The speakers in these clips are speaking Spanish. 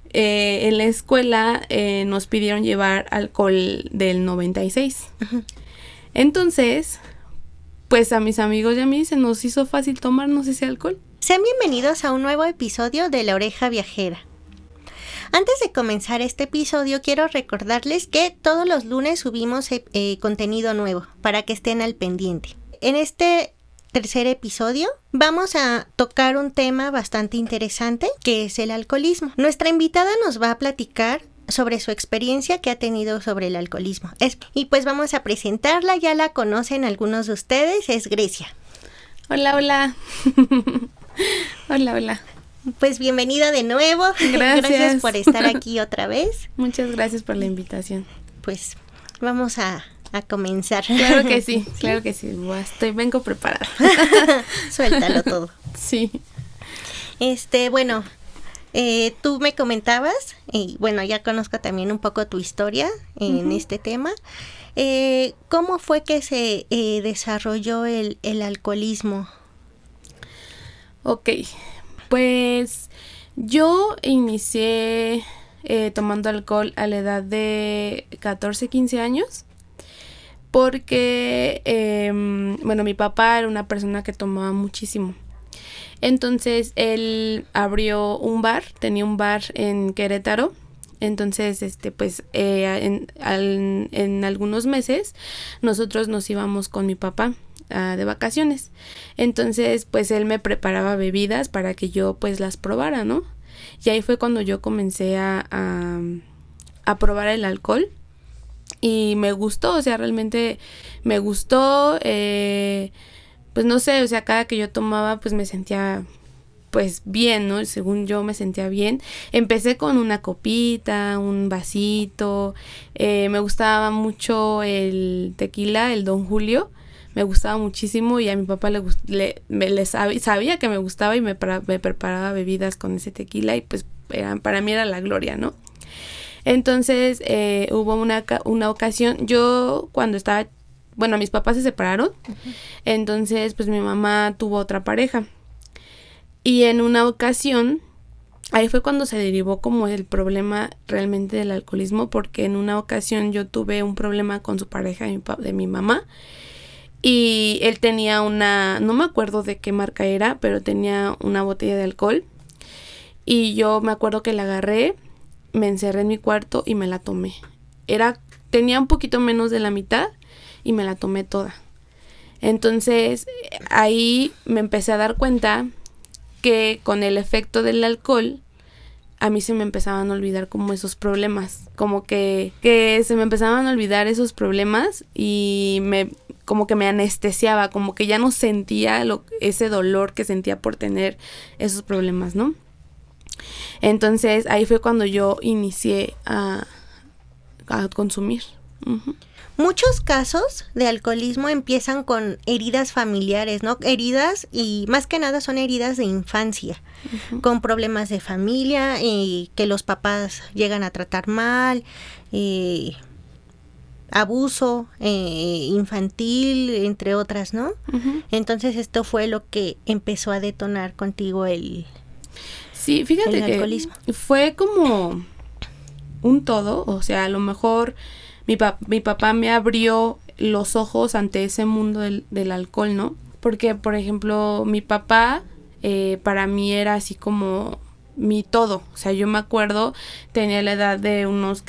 en la escuela nos pidieron llevar alcohol del 96. Uh-huh. Entonces, pues a mis amigos y a mí se nos hizo fácil tomarnos ese alcohol. Sean bienvenidos a un nuevo episodio de La Oreja Viajera. Antes de comenzar este episodio, quiero recordarles que todos los lunes subimos contenido nuevo para que estén al pendiente. En este tercer episodio vamos a tocar un tema bastante interesante, que es el alcoholismo. Nuestra invitada nos va a platicar sobre su experiencia que ha tenido sobre el alcoholismo. Y pues vamos a presentarla, ya la conocen algunos de ustedes, es Grecia. Hola, hola. Hola. Pues bienvenida de nuevo. Gracias por estar aquí otra vez. Muchas gracias por la invitación. Pues vamos a comenzar. Claro que sí. Vengo preparada. Suéltalo todo. Sí. Bueno, tú me comentabas, y bueno, ya conozco también un poco tu historia en este tema. ¿Cómo fue que se desarrolló el alcoholismo? Ok, pues yo inicié tomando alcohol a la edad de 14, 15 años. Porque, mi papá era una persona que tomaba muchísimo. Entonces, él abrió un bar, tenía un bar en Querétaro. Entonces, en algunos meses, nosotros nos íbamos con mi papá de vacaciones. Entonces, pues, él me preparaba bebidas para que yo, pues, las probara, ¿no? Y ahí fue cuando yo comencé a probar el alcohol. Y me gustó, o sea, realmente me gustó, pues no sé, o sea, cada que yo tomaba, pues me sentía, pues bien, ¿no? Según yo me sentía bien. Empecé con una copita, un vasito, me gustaba mucho el tequila, el Don Julio, me gustaba muchísimo y a mi papá sabía que me gustaba y me preparaba bebidas con ese tequila y pues para mí era la gloria, ¿no? Entonces hubo una ocasión, yo cuando estaba, mis papás se separaron, uh-huh. Entonces pues mi mamá tuvo otra pareja y en una ocasión, ahí fue cuando se derivó como el problema realmente del alcoholismo, porque en una ocasión yo tuve un problema con su pareja de mi mamá y él tenía no me acuerdo de qué marca era, pero tenía una botella de alcohol y yo me acuerdo que la agarré, me encerré en mi cuarto y me la tomé. Tenía un poquito menos de la mitad y me la tomé toda. Entonces, ahí me empecé a dar cuenta que con el efecto del alcohol, a mí se me empezaban a olvidar como esos problemas. Como que se me empezaban a olvidar esos problemas y como que me anestesiaba, como que ya no sentía ese dolor que sentía por tener esos problemas, ¿no? Entonces ahí fue cuando yo inicié a consumir. Uh-huh. Muchos casos de alcoholismo empiezan con heridas familiares, ¿no? Heridas, y más que nada son heridas de infancia, uh-huh. Con problemas de familia, que los papás llegan a tratar mal, abuso infantil, entre otras, ¿no? Uh-huh. Entonces esto fue lo que empezó a detonar contigo Sí, fíjate que fue como un todo, o sea, a lo mejor mi papá me abrió los ojos ante ese mundo del alcohol, ¿no? Porque, por ejemplo, mi papá para mí era así como mi todo, o sea, yo me acuerdo, tenía la edad de unos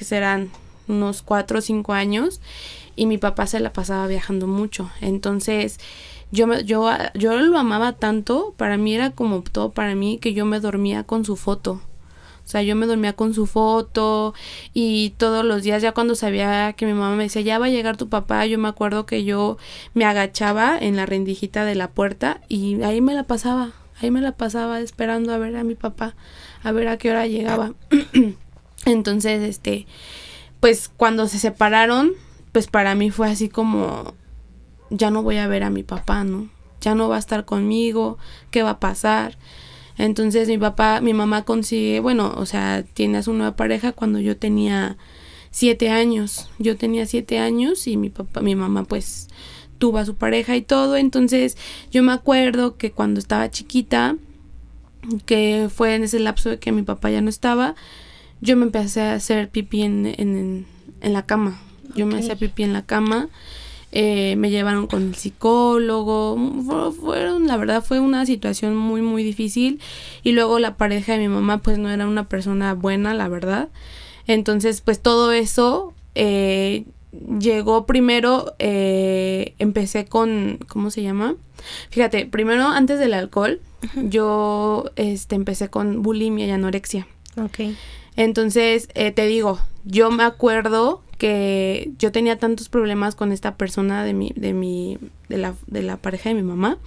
4 o 5 años y mi papá se la pasaba viajando mucho, entonces yo lo amaba tanto, para mí era como todo para mí, que yo me dormía con su foto. O sea, yo me dormía con su foto y todos los días, ya cuando sabía que mi mamá me decía, ya va a llegar tu papá, yo me acuerdo que yo me agachaba en la rendijita de la puerta y ahí me la pasaba esperando a ver a mi papá, a ver a qué hora llegaba. Entonces, pues cuando se separaron, pues para mí fue así como, ya no voy a ver a mi papá, ¿no? Ya no va a estar conmigo, ¿qué va a pasar? Entonces mi mamá consigue, tiene a su nueva pareja cuando yo tenía 7 años. Yo tenía 7 años y mi mamá pues tuvo a su pareja y todo. Entonces yo me acuerdo que cuando estaba chiquita, que fue en ese lapso de que mi papá ya no estaba, yo me empecé a hacer pipí en la cama. Yo me hacía pipí en la cama. Me llevaron con el psicólogo. La verdad fue una situación muy, muy difícil. Y luego la pareja de mi mamá pues no era una persona buena, la verdad. Entonces pues todo eso llegó primero, empecé con, ¿cómo se llama? Fíjate, primero antes del alcohol, yo empecé con bulimia y anorexia. Okay. Entonces, te digo, yo me acuerdo que yo tenía tantos problemas con esta persona de la pareja de mi mamá,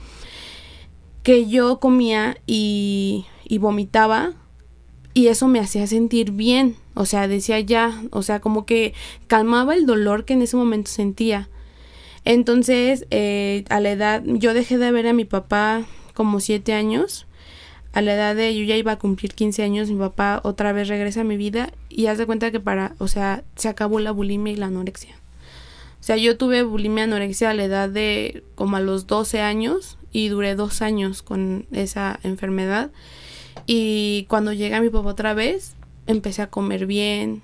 que yo comía y vomitaba, y eso me hacía sentir bien. O sea, decía ya, o sea, como que calmaba el dolor que en ese momento sentía. Entonces, a la edad, yo dejé de ver a mi papá como 7 años. A la edad de, yo ya iba a cumplir 15 años, mi papá otra vez regresa a mi vida y haz de cuenta que se acabó la bulimia y la anorexia. O sea, yo tuve bulimia, anorexia a la edad de como a los 12 años y duré 2 años con esa enfermedad. Y cuando llega mi papá otra vez, empecé a comer bien,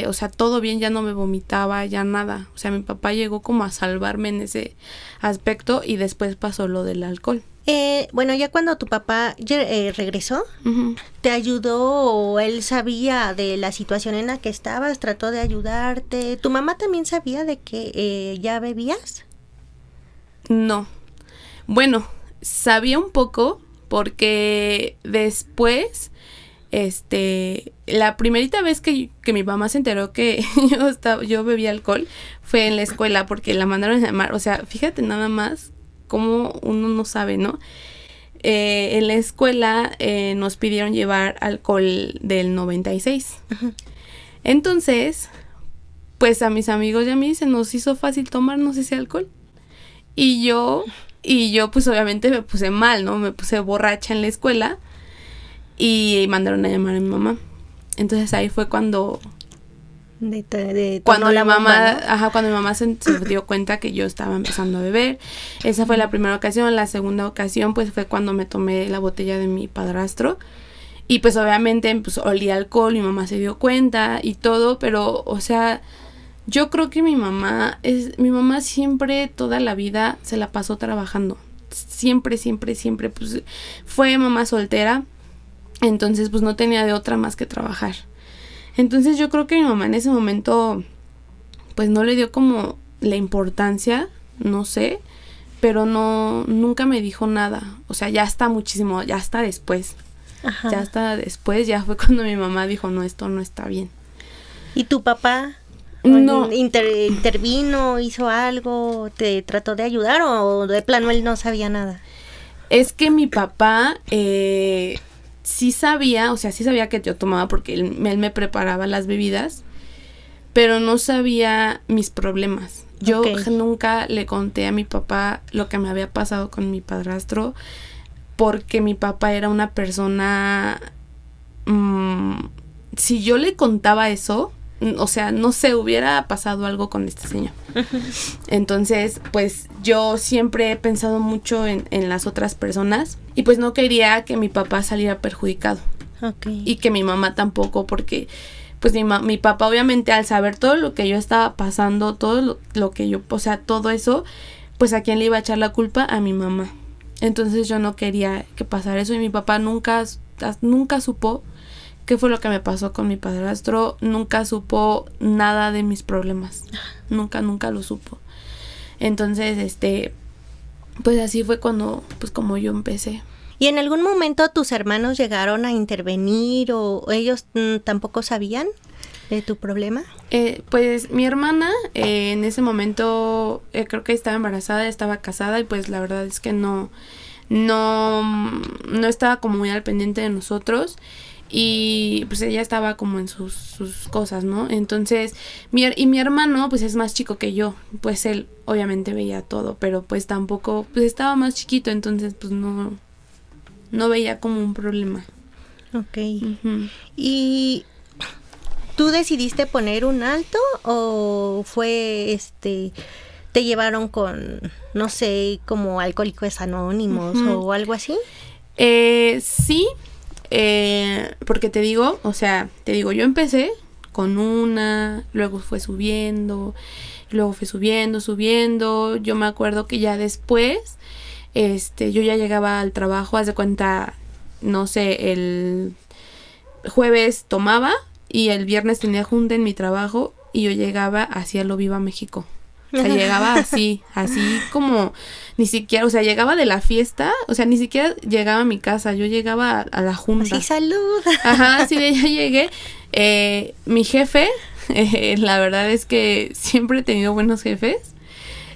o sea, todo bien, ya no me vomitaba, ya nada. O sea, mi papá llegó como a salvarme en ese aspecto y después pasó lo del alcohol. Bueno, ya cuando tu papá regresó, Uh-huh. ¿te ayudó o él sabía de la situación en la que estabas? ¿Trató de ayudarte? ¿Tu mamá también sabía de que ya bebías? No. Yo sabía un poco porque después, la primerita vez que mi mamá se enteró que yo bebía alcohol fue en la escuela porque la mandaron a llamar. O sea, fíjate nada más cómo uno no sabe, ¿no? En la escuela nos pidieron llevar alcohol del 96. Uh-huh. Entonces, pues a mis amigos y a mí se nos hizo fácil tomarnos ese alcohol. Y yo pues obviamente me puse mal, ¿no? Me puse borracha en la escuela y mandaron a llamar a mi mamá. Entonces ahí fue cuando cuando mi mamá, ¿no? Cuando mi mamá se dio cuenta que yo estaba empezando a beber. Esa fue la primera ocasión. La segunda ocasión pues fue cuando me tomé la botella de mi padrastro. Y pues obviamente pues olía alcohol, mi mamá se dio cuenta y todo, pero o sea, yo creo que mi mamá siempre, toda la vida, se la pasó trabajando. Siempre, pues fue mamá soltera, entonces pues no tenía de otra más que trabajar. Entonces yo creo que mi mamá en ese momento, pues no le dio como la importancia, no sé, pero nunca me dijo nada. O sea, ya hasta después. Ajá. Ya hasta después, ya fue cuando mi mamá dijo, no, esto no está bien. ¿Y tu papá? No. ¿Intervino, hizo algo, te trató de ayudar o de plano él no sabía nada? Es que mi papá sí sabía que yo tomaba porque él me preparaba las bebidas, pero no sabía mis problemas. Yo nunca le conté a mi papá lo que me había pasado con mi padrastro porque mi papá era una persona... si yo le contaba eso... O sea, no sé, hubiera pasado algo con este señor. Entonces, pues yo siempre he pensado mucho en las otras personas y pues no quería que mi papá saliera perjudicado. Okay. Y que mi mamá tampoco, porque pues mi papá obviamente al saber todo lo que yo estaba pasando, todo lo que yo, o sea, todo eso, pues a quién le iba a echar la culpa, a mi mamá. Entonces yo no quería que pasara eso y mi papá nunca supo qué fue lo que me pasó con mi padrastro, nunca supo nada de mis problemas, nunca lo supo. Entonces, pues así fue cuando, pues como yo empecé. ¿Y en algún momento tus hermanos llegaron a intervenir o ellos tampoco sabían de tu problema? Pues mi hermana en ese momento creo que estaba embarazada, estaba casada y pues la verdad es que no estaba como muy al pendiente de nosotros. Y pues ella estaba como en sus cosas, ¿no? Entonces, mi hermano pues es más chico que yo. Pues él obviamente veía todo, pero pues tampoco, pues estaba más chiquito, entonces pues no veía como un problema. Ok. Uh-huh. ¿Y tú decidiste poner un alto o fue te llevaron con, no sé, como Alcohólicos Anónimos uh-huh. o algo así? Sí. porque te digo, yo empecé con una, luego fue subiendo, subiendo. Yo me acuerdo que ya después, yo ya llegaba al trabajo, haz de cuenta, no sé, el jueves tomaba y el viernes tenía junta en mi trabajo y yo llegaba hacia lo Viva México. O sea, llegaba así como, ni siquiera, o sea, llegaba de la fiesta, o sea, ni siquiera llegaba a mi casa, yo llegaba a la junta. Sí, salud. Ajá, sí, ya llegué. Mi jefe, la verdad es que siempre he tenido buenos jefes.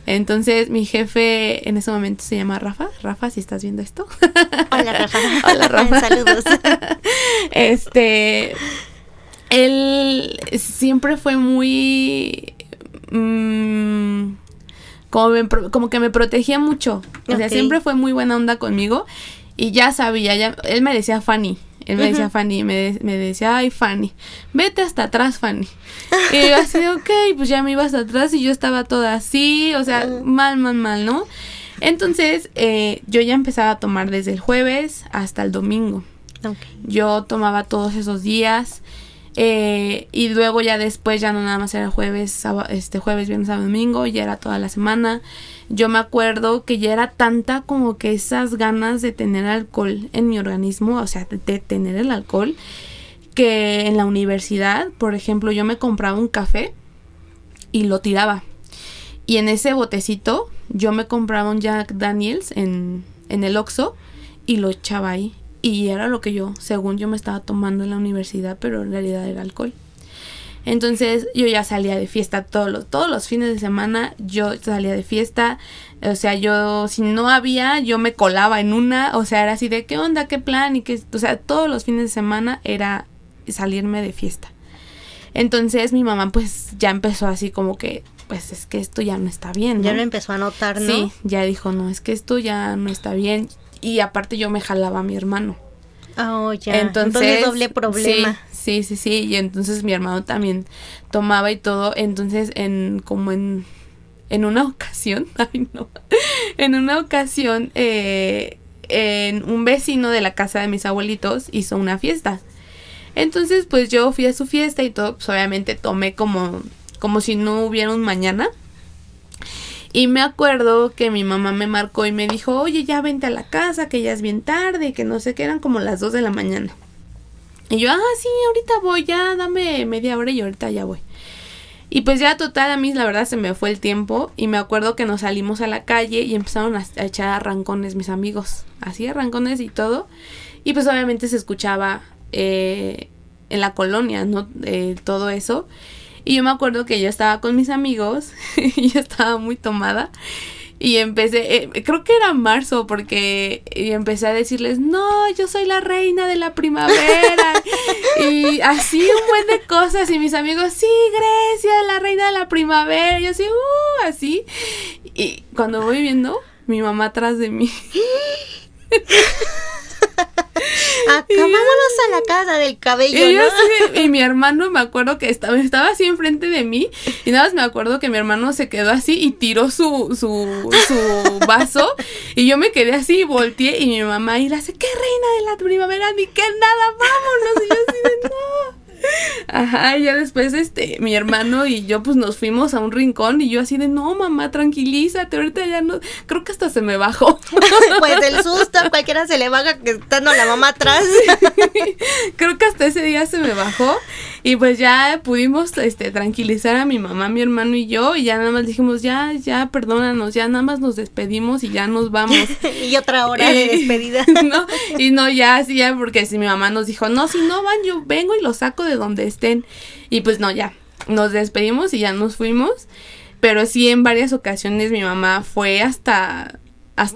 Entonces, mi jefe en ese momento se llama Rafa. Rafa, si estás viendo esto. Hola, Rafa. Hola, Rafa. Saludos. Él siempre fue muy... como que me protegía mucho. O sea, siempre fue muy buena onda conmigo. Y ya sabía, él me decía Fanny. Él me decía Fanny, me decía, ay, Fanny, vete hasta atrás, Fanny. Y yo así de, ok, pues ya me iba hasta atrás y yo estaba toda así, o sea, mal, ¿no? Entonces, yo ya empezaba a tomar desde el jueves hasta el domingo. Okay. Yo tomaba todos esos días. Y luego ya después ya no nada más era el jueves, viernes, sábado, domingo, ya era toda la semana. Yo me acuerdo que ya era tanta como que esas ganas de tener alcohol en mi organismo, o sea, de tener el alcohol, que en la universidad, por ejemplo, yo me compraba un café y lo tiraba. Y en ese botecito yo me compraba un Jack Daniels en el Oxxo y lo echaba ahí. Y era lo que yo, según yo, me estaba tomando en la universidad, pero en realidad era alcohol. Entonces yo ya salía de fiesta todos los fines de semana, yo salía de fiesta. O sea, yo, si no había, yo me colaba en una, o sea, era así de qué onda, qué plan, y qué, o sea, todos los fines de semana era salirme de fiesta. Entonces mi mamá pues ya empezó así como que, pues es que esto ya no está bien, ¿no? Ya lo empezó a notar, ¿no? Sí, ya dijo, no, es que esto ya no está bien. Y aparte yo me jalaba a mi hermano. Oh, ya. Entonces doble problema. Sí. Y entonces mi hermano también tomaba y todo. Entonces en una ocasión, en una ocasión, un vecino de la casa de mis abuelitos hizo una fiesta. Entonces pues yo fui a su fiesta y todo, pues obviamente tomé como si no hubiera un mañana. Y me acuerdo que mi mamá me marcó y me dijo, oye, ya vente a la casa, que ya es bien tarde, que no sé qué, eran como las 2 de la mañana. Y yo, sí, ahorita voy, ya dame media hora y ahorita ya voy. Y pues ya total, a mí la verdad se me fue el tiempo y me acuerdo que nos salimos a la calle y empezaron a echar arrancones mis amigos, así arrancones y todo. Y pues obviamente se escuchaba en la colonia, ¿no? Todo eso. Y yo me acuerdo que yo estaba con mis amigos y yo estaba muy tomada y empecé, creo que era marzo, porque empecé a decirles, no, yo soy la reina de la primavera y así un buen de cosas. Y mis amigos, sí, Grecia, la reina de la primavera. Y yo así, así. Y cuando voy viendo, mi mamá atrás de mí. Vámonos a la casa del cabello, ¿no? Y mi hermano, me acuerdo que estaba así enfrente de mí y nada más me acuerdo que mi hermano se quedó así y tiró su vaso y yo me quedé así y volteé y mi mamá y le hace, ¿qué reina de la primavera? Ni que nada, vámonos. Y yo así de no. Ajá, y ya después mi hermano y yo pues nos fuimos a un rincón y yo así de no, mamá, tranquilízate, ahorita ya no, creo que hasta se me bajó. Pues del susto, a cualquiera se le baja que estando la mamá atrás. Creo que hasta ese día se me bajó y pues ya pudimos tranquilizar a mi mamá, mi hermano y yo y ya nada más dijimos, ya, perdónanos, ya nada más nos despedimos y ya nos vamos. Y otra hora de despedida. Ya, porque si mi mamá nos dijo, no, si no van, yo vengo y los saco de donde estén. Y pues no, ya, nos despedimos y ya nos fuimos. Pero sí, en varias ocasiones mi mamá fue hasta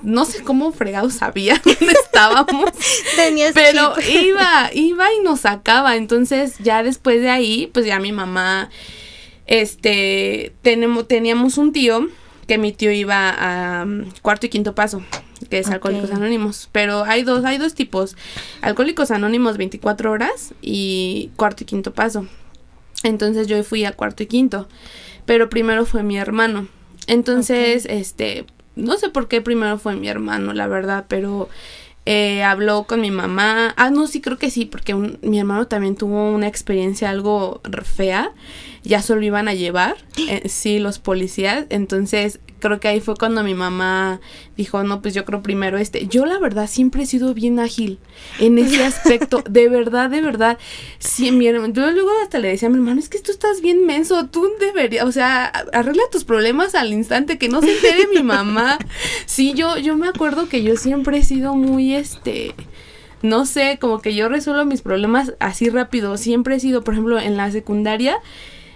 no sé cómo fregado sabía dónde estábamos. Pero iba y nos sacaba. Entonces ya después de ahí, pues ya mi mamá, teníamos un tío, que mi tío iba a Cuarto y Quinto Paso, que es Alcohólicos Anónimos, pero hay dos tipos, Alcohólicos Anónimos 24 horas y Cuarto y Quinto Paso. Entonces yo fui a Cuarto y Quinto, pero primero fue mi hermano. Entonces, no sé por qué primero fue mi hermano, la verdad, pero habló con mi mamá. No, sí, creo que sí, porque mi hermano también tuvo una experiencia algo fea. Ya solo iban a llevar, sí, los policías. Entonces, creo que ahí fue cuando mi mamá dijo, no, pues yo creo primero Yo, la verdad, siempre he sido bien ágil en ese aspecto. De verdad. Sí, yo luego hasta le decía a mi hermano, es que tú estás bien menso, tú deberías, o sea, arregla tus problemas al instante, que no se entere mi mamá. Sí, yo me acuerdo que yo siempre he sido muy, no sé, como que yo resuelvo mis problemas así rápido. Siempre he sido, por ejemplo, en la secundaria,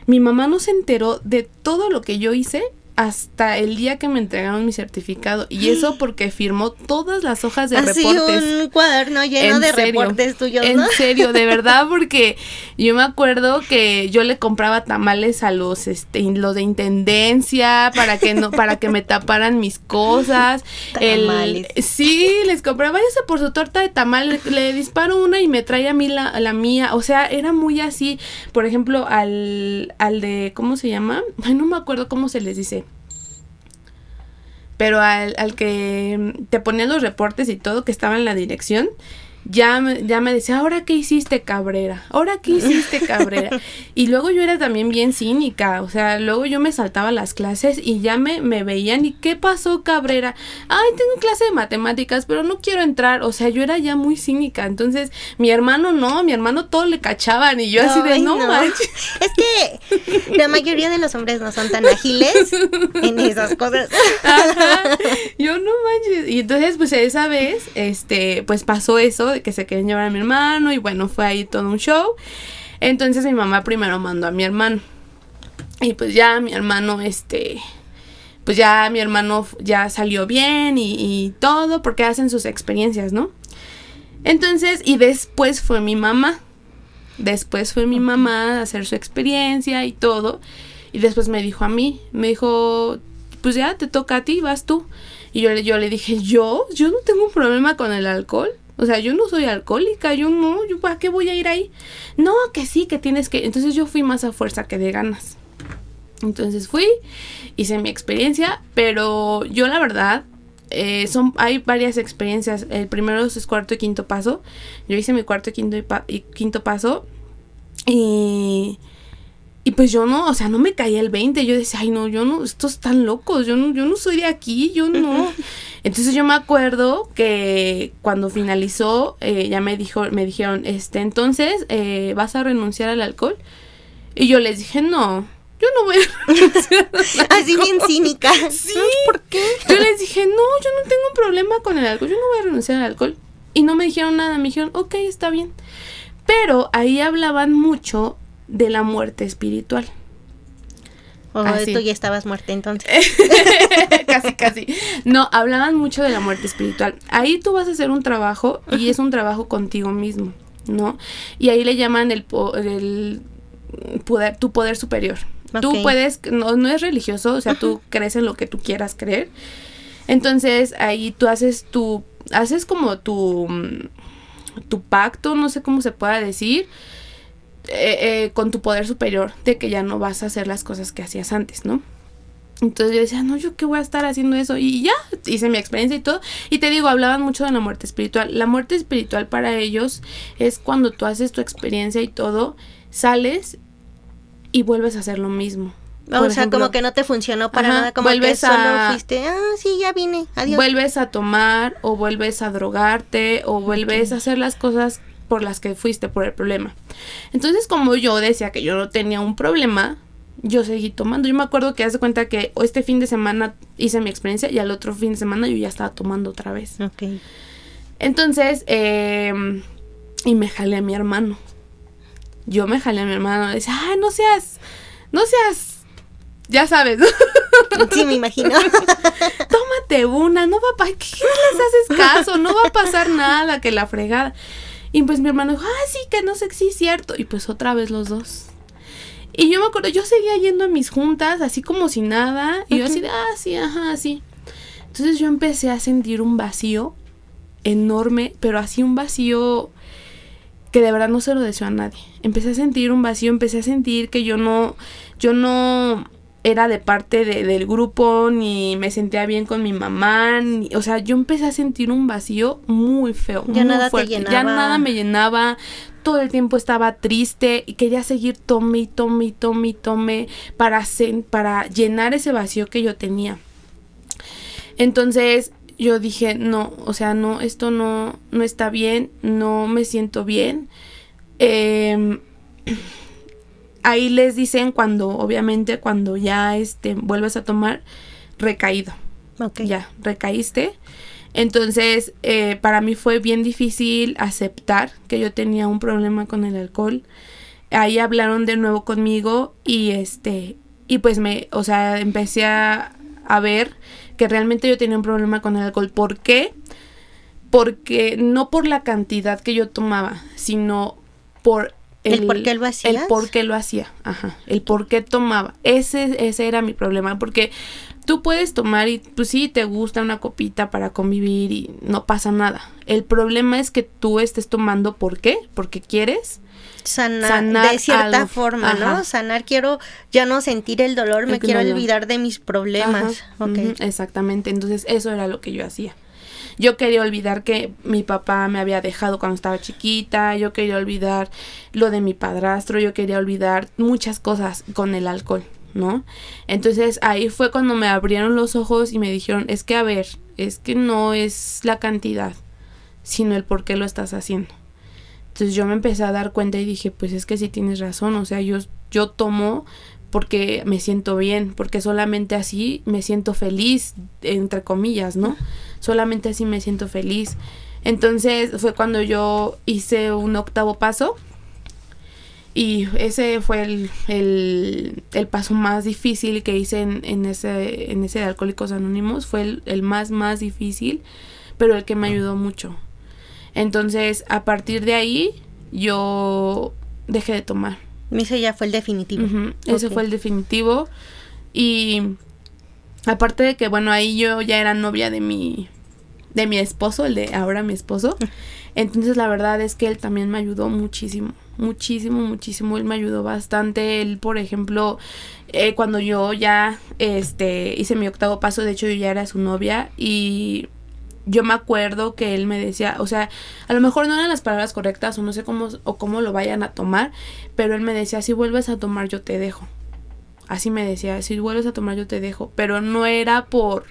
mi mamá no se enteró de todo lo que yo hice hasta el día que me entregaron mi certificado. Y eso porque firmó todas las hojas de reportes. Un cuaderno lleno de reportes tuyos, ¿no? En serio, de verdad, porque yo me acuerdo que yo le compraba tamales a los de intendencia para que me taparan mis cosas. Tamales. Sí, les compraba, váyase por su torta de tamal, le disparo una y me trae a mí la mía. O sea, era muy así. Por ejemplo, al de, ¿cómo se llama? Ay, no me acuerdo cómo se les dice. Pero al que te ponían los reportes y todo, que estaba en la dirección, ya me decía, ¿ahora qué hiciste, Cabrera? ¿Ahora qué hiciste, Cabrera? Y luego yo era también bien cínica, o sea, luego yo me saltaba las clases y ya me veían, ¿y qué pasó, Cabrera? Ay, tengo clase de matemáticas, pero no quiero entrar. O sea, yo era ya muy cínica. Entonces, mi hermano todo le cachaban y yo así de, no manches. Es que la mayoría de los hombres no son tan ágiles en esas cosas. Ajá, yo no manches. Y entonces, pues esa vez, pues pasó eso, de que se querían llevar a mi hermano y bueno, fue ahí todo un show. Entonces mi mamá primero mandó a mi hermano y pues ya mi hermano, pues ya mi hermano ya salió bien y todo, porque hacen sus experiencias, ¿no? Entonces, y después fue mi mamá a hacer su experiencia y todo, y después me dijo a mí, pues ya te toca a ti, vas tú. Y yo le dije, yo no tengo un problema con el alcohol. O sea, yo no soy alcohólica, yo ¿para qué voy a ir ahí? No, que sí, que tienes que... Entonces yo fui más a fuerza que de ganas. Entonces fui, hice mi experiencia, pero yo la verdad, hay varias experiencias. El primero es cuarto y quinto paso. Yo hice mi cuarto y quinto paso y pues yo no, o sea, no me caía el 20. Yo decía, ay no, estos están locos, yo no soy de aquí, yo no. Entonces yo me acuerdo que cuando finalizó, ya me dijeron, entonces, ¿vas a renunciar al alcohol? Y yo les dije, no, yo no voy a renunciar al alcohol. Así bien cínica. Sí. ¿Por qué? Yo les dije, no, yo no tengo un problema con el alcohol, yo no voy a renunciar al alcohol. Y no me dijeron nada, me dijeron, ok, está bien. Pero ahí hablaban mucho de la muerte espiritual. Tú ya estabas muerta entonces. Casi. No, hablaban mucho de la muerte espiritual. Ahí tú vas a hacer un trabajo y es un trabajo contigo mismo, ¿no? Y ahí le llaman tu poder superior. Okay. Tú puedes, no es religioso, o sea, tú crees en lo que tú quieras creer. Entonces, ahí tú haces como tu pacto, no sé cómo se pueda decir, con tu poder superior, de que ya no vas a hacer las cosas que hacías antes, ¿no? Entonces yo decía, no, ¿yo qué voy a estar haciendo eso? Y ya, hice mi experiencia y todo. Y te digo, hablaban mucho de la muerte espiritual. La muerte espiritual para ellos es cuando tú haces tu experiencia y todo, sales y vuelves a hacer lo mismo. O sea, como que no te funcionó para nada, como que solo fuiste, sí, ya vine, adiós. Vuelves a tomar, o vuelves a drogarte, o vuelves a hacer las cosas por las que fuiste por el problema. Entonces, como yo decía que yo no tenía un problema, yo seguí tomando. Yo me acuerdo que hace cuenta que este fin de semana hice mi experiencia y al otro fin de semana yo ya estaba tomando otra vez. Okay. Entonces, y me jalé a mi hermano. Yo me jalé a mi hermano. Decía, ay, no seas, ya sabes. Sí, me imagino. Tómate una, no va a... ¿Qué les haces caso? No va a pasar nada, que la fregada. Y pues mi hermano dijo, sí, que no sé, sí, cierto. Y pues otra vez los dos. Y yo me acuerdo, yo seguía yendo a mis juntas, así como si nada. Y yo así de, sí, ajá, sí. Entonces yo empecé a sentir un vacío enorme, pero así un vacío que de verdad no se lo deseo a nadie. Empecé a sentir un vacío, empecé a sentir que yo no era de parte del grupo, ni me sentía bien con mi mamá, o sea, yo empecé a sentir un vacío muy feo, ya muy nada fuerte. te llenaba. Ya nada me llenaba, todo el tiempo estaba triste y quería seguir tome para llenar ese vacío que yo tenía. Entonces yo dije, no, o sea, no, esto no está bien, no me siento bien. Ahí les dicen obviamente cuando ya vuelves a tomar, recaído. Okay. Ya, recaíste. Entonces, para mí fue bien difícil aceptar que yo tenía un problema con el alcohol. Ahí hablaron de nuevo conmigo y pues empecé a ver que realmente yo tenía un problema con el alcohol. ¿Por qué? Porque no por la cantidad que yo tomaba, sino por ¿El por qué lo hacías? El por qué lo hacía, ajá, el por qué tomaba. Ese era mi problema, porque tú puedes tomar y pues sí, te gusta una copita para convivir y no pasa nada. El problema es que tú estés tomando, ¿por qué? Porque quieres sanar de cierta algo. Forma, Ajá. ¿no? Sanar, quiero ya no sentir el dolor, me quiero olvidar de mis problemas. Ajá. Okay. Exactamente, entonces eso era lo que yo hacía. Yo quería olvidar que mi papá me había dejado cuando estaba chiquita, yo quería olvidar lo de mi padrastro, yo quería olvidar muchas cosas con el alcohol, ¿no? Entonces ahí fue cuando me abrieron los ojos y me dijeron, es que a ver, es que no es la cantidad, sino el por qué lo estás haciendo. Entonces yo me empecé a dar cuenta y dije, pues es que sí tienes razón, o sea, yo tomo porque me siento bien, porque solamente así me siento feliz, entre comillas, ¿no? Solamente así me siento feliz. Entonces fue cuando yo hice un 8º paso y ese fue el paso más difícil que hice en ese de Alcohólicos Anónimos. Fue el más difícil, pero el que me ayudó mucho. Entonces a partir de ahí yo dejé de tomar. Ese ya fue el definitivo. Uh-huh. Ese fue el definitivo. Y aparte de que, bueno, ahí yo ya era novia de mi esposo, el de ahora mi esposo. Entonces la verdad es que él también me ayudó muchísimo. Él me ayudó bastante. Él, por ejemplo, cuando yo ya hice mi 8º paso, de hecho yo ya era su novia, y yo me acuerdo que él me decía, o sea, a lo mejor no eran las palabras correctas o no sé cómo lo vayan a tomar, pero él me decía, si vuelves a tomar yo te dejo. Así me decía, si vuelves a tomar yo te dejo, pero no era por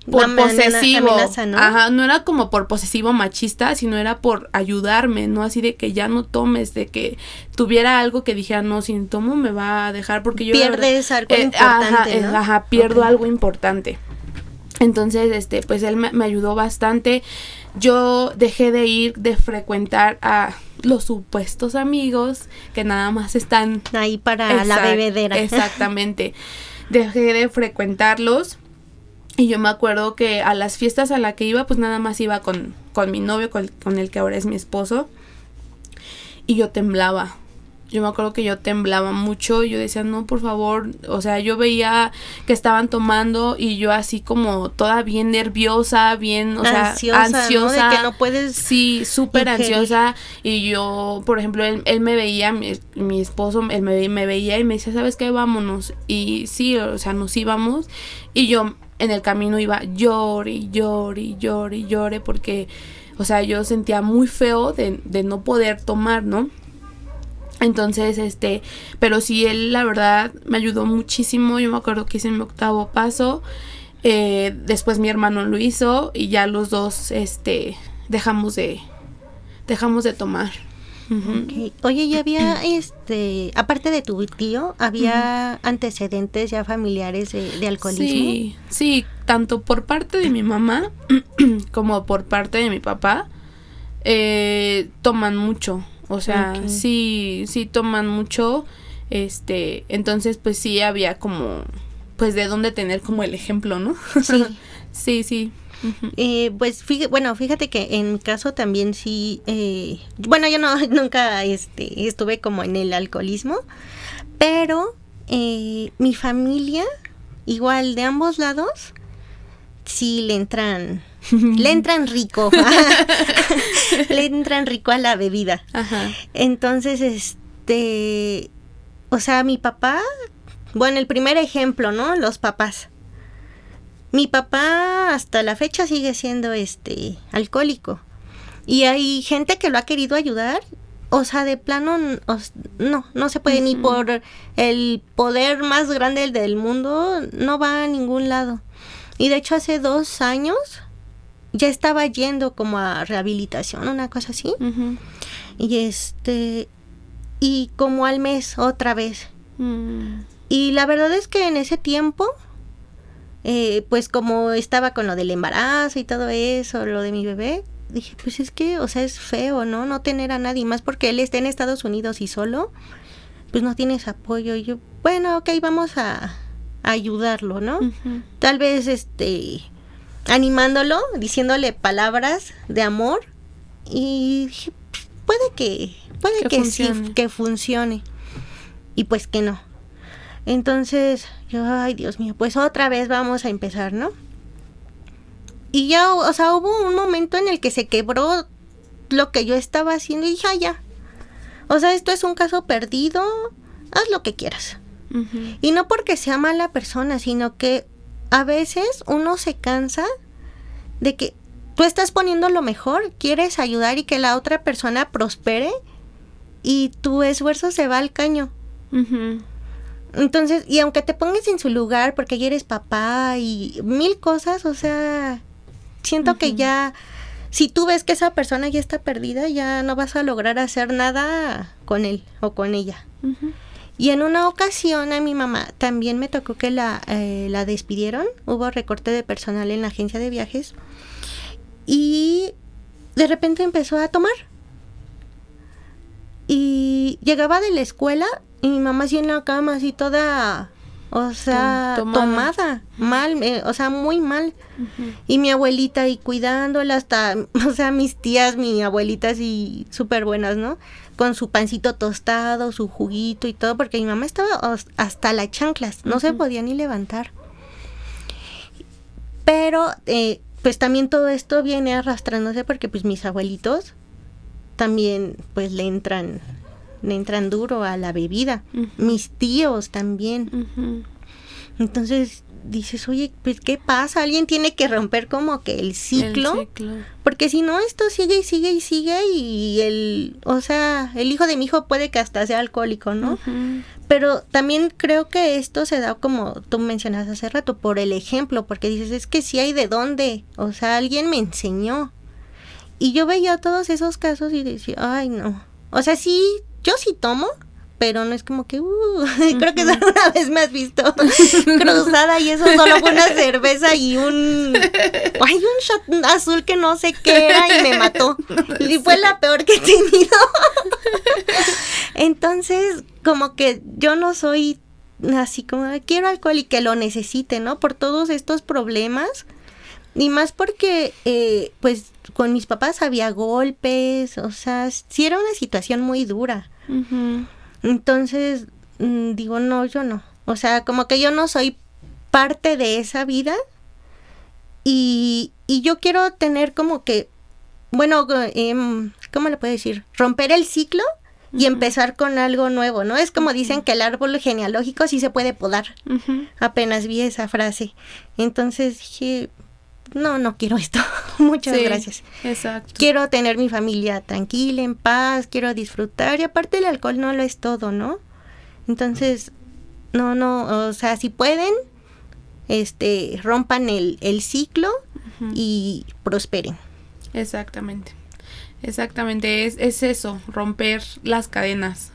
posesivo, amenaza, ¿no? Ajá, no era como por posesivo machista, sino era por ayudarme, no así de que ya no tomes, de que tuviera algo que dijera, no, si tomo me va a dejar, porque yo pierdes algo importante, ¿no? Ajá, pierdo algo importante. Entonces, pues él me ayudó bastante. Yo dejé de frecuentar a los supuestos amigos que nada más están ahí para la bebedera. Exactamente. Dejé de frecuentarlos. Y yo me acuerdo que a las fiestas a las que iba, pues nada más iba con mi novio, con el que ahora es mi esposo. Y yo temblaba. Yo me acuerdo que yo temblaba mucho. Y yo decía, no, por favor. O sea, yo veía que estaban tomando y yo así como toda bien nerviosa, bien, o sea, ansiosa. ¿No? De que no puedes. Sí, súper ansiosa. Y yo, por ejemplo, él me veía, mi esposo, él me veía y me decía, ¿sabes qué? Vámonos. Y sí, o sea, nos íbamos. Y yo en el camino iba llore porque, o sea, yo sentía muy feo de no poder tomar, ¿no? Entonces, pero sí, él la verdad me ayudó muchísimo. Yo me acuerdo que hice mi 8º paso, después mi hermano lo hizo y ya los dos, dejamos de tomar. Uh-huh. Okay. Oye, ¿y había, aparte de tu tío, había antecedentes ya familiares de alcoholismo? Sí, tanto por parte de mi mamá como por parte de mi papá, toman mucho. O sea, sí toman mucho, entonces pues sí había como, pues de dónde tener como el ejemplo, ¿no? Sí. Uh-huh. Pues fíjate que en mi caso también sí, yo nunca estuve como en el alcoholismo, pero mi familia, igual de ambos lados, sí le entran rico. Le entran rico a la bebida. Ajá. Entonces, o sea, mi papá bueno, el primer ejemplo, ¿no? Los papás. Mi papá hasta la fecha sigue siendo alcohólico. Y hay gente que lo ha querido ayudar. O sea, de plano, no se puede, ni por el poder más grande del mundo, no va a ningún lado. Y de hecho hace 2 años ya estaba yendo como a rehabilitación, una cosa así. Uh-huh. Y como al mes otra vez. Y la verdad es que en ese tiempo, pues como estaba con lo del embarazo y todo eso, lo de mi bebé, dije, pues es que, o sea, es feo, ¿no? No tener a nadie más porque él está en Estados Unidos y solo, pues no tienes apoyo. Y yo, bueno, ok, vamos a ayudarlo, ¿no? Uh-huh. Tal vez, animándolo, diciéndole palabras de amor, y dije, puede que funcione. Sí, que funcione. Y pues que no. Entonces, yo, ay, Dios mío, pues otra vez vamos a empezar, ¿no? Y ya, o sea, hubo un momento en el que se quebró lo que yo estaba haciendo y dije, ya. O sea, esto es un caso perdido, haz lo que quieras. Uh-huh. Y no porque sea mala persona, sino que a veces uno se cansa de que tú estás poniendo lo mejor, quieres ayudar y que la otra persona prospere y tu esfuerzo se va al caño. Uh-huh. Entonces, y aunque te pongas en su lugar porque ya eres papá y 1000 cosas, o sea, siento uh-huh. que ya, si tú ves que esa persona ya está perdida, ya no vas a lograr hacer nada con él o con ella. Uh-huh. Y en una ocasión a mi mamá también me tocó que la despidieron, hubo recorte de personal en la agencia de viajes y de repente empezó a tomar. Y llegaba de la escuela y mi mamá así en la cama, así toda, o sea, tomada, mal, o sea, muy mal. Uh-huh. Y mi abuelita ahí cuidándola hasta, o sea, mis tías, mi abuelita así súper buenas, ¿no? Con su pancito tostado, su juguito y todo, porque mi mamá estaba hasta las chanclas, no uh-huh. se podía ni levantar. Pero, pues también todo esto viene arrastrándose porque pues mis abuelitos también pues le entran duro a la bebida. Uh-huh. Mis tíos también. Uh-huh. Entonces dices, oye, pues ¿qué pasa? Alguien tiene que romper como que el ciclo. Porque si no, esto sigue y sigue y sigue y el hijo de mi hijo puede que hasta sea alcohólico, ¿no? Uh-huh. Pero también creo que esto se da, como tú mencionas hace rato, por el ejemplo, porque dices, es que sí hay de dónde, o sea, alguien me enseñó. Y yo veía todos esos casos y decía, ay, no. O sea, sí, yo sí tomo, pero no es como que, creo que solo una vez me has visto cruzada y eso solo fue una cerveza y un shot azul que no sé qué era y me mató. Y fue la peor que he tenido. Entonces, como que yo no soy así como, quiero alcohol y que lo necesite, ¿no? Por todos estos problemas. Y más porque, pues, con mis papás había golpes, o sea, sí era una situación muy dura. Uh-huh. Entonces, digo, no, yo no. O sea, como que yo no soy parte de esa vida y yo quiero tener como que, bueno, ¿cómo le puedo decir? Romper el ciclo y uh-huh. empezar con algo nuevo, ¿no? Es como uh-huh. dicen que el árbol genealógico sí se puede podar. Uh-huh. Apenas vi esa frase. Entonces dije, no quiero esto. Muchas gracias. Exacto. Quiero tener mi familia tranquila, en paz, quiero disfrutar y aparte el alcohol no lo es todo, ¿no? Entonces, no, o sea, si pueden, rompan el ciclo uh-huh. y prosperen. Exactamente. Es eso, romper cadenas,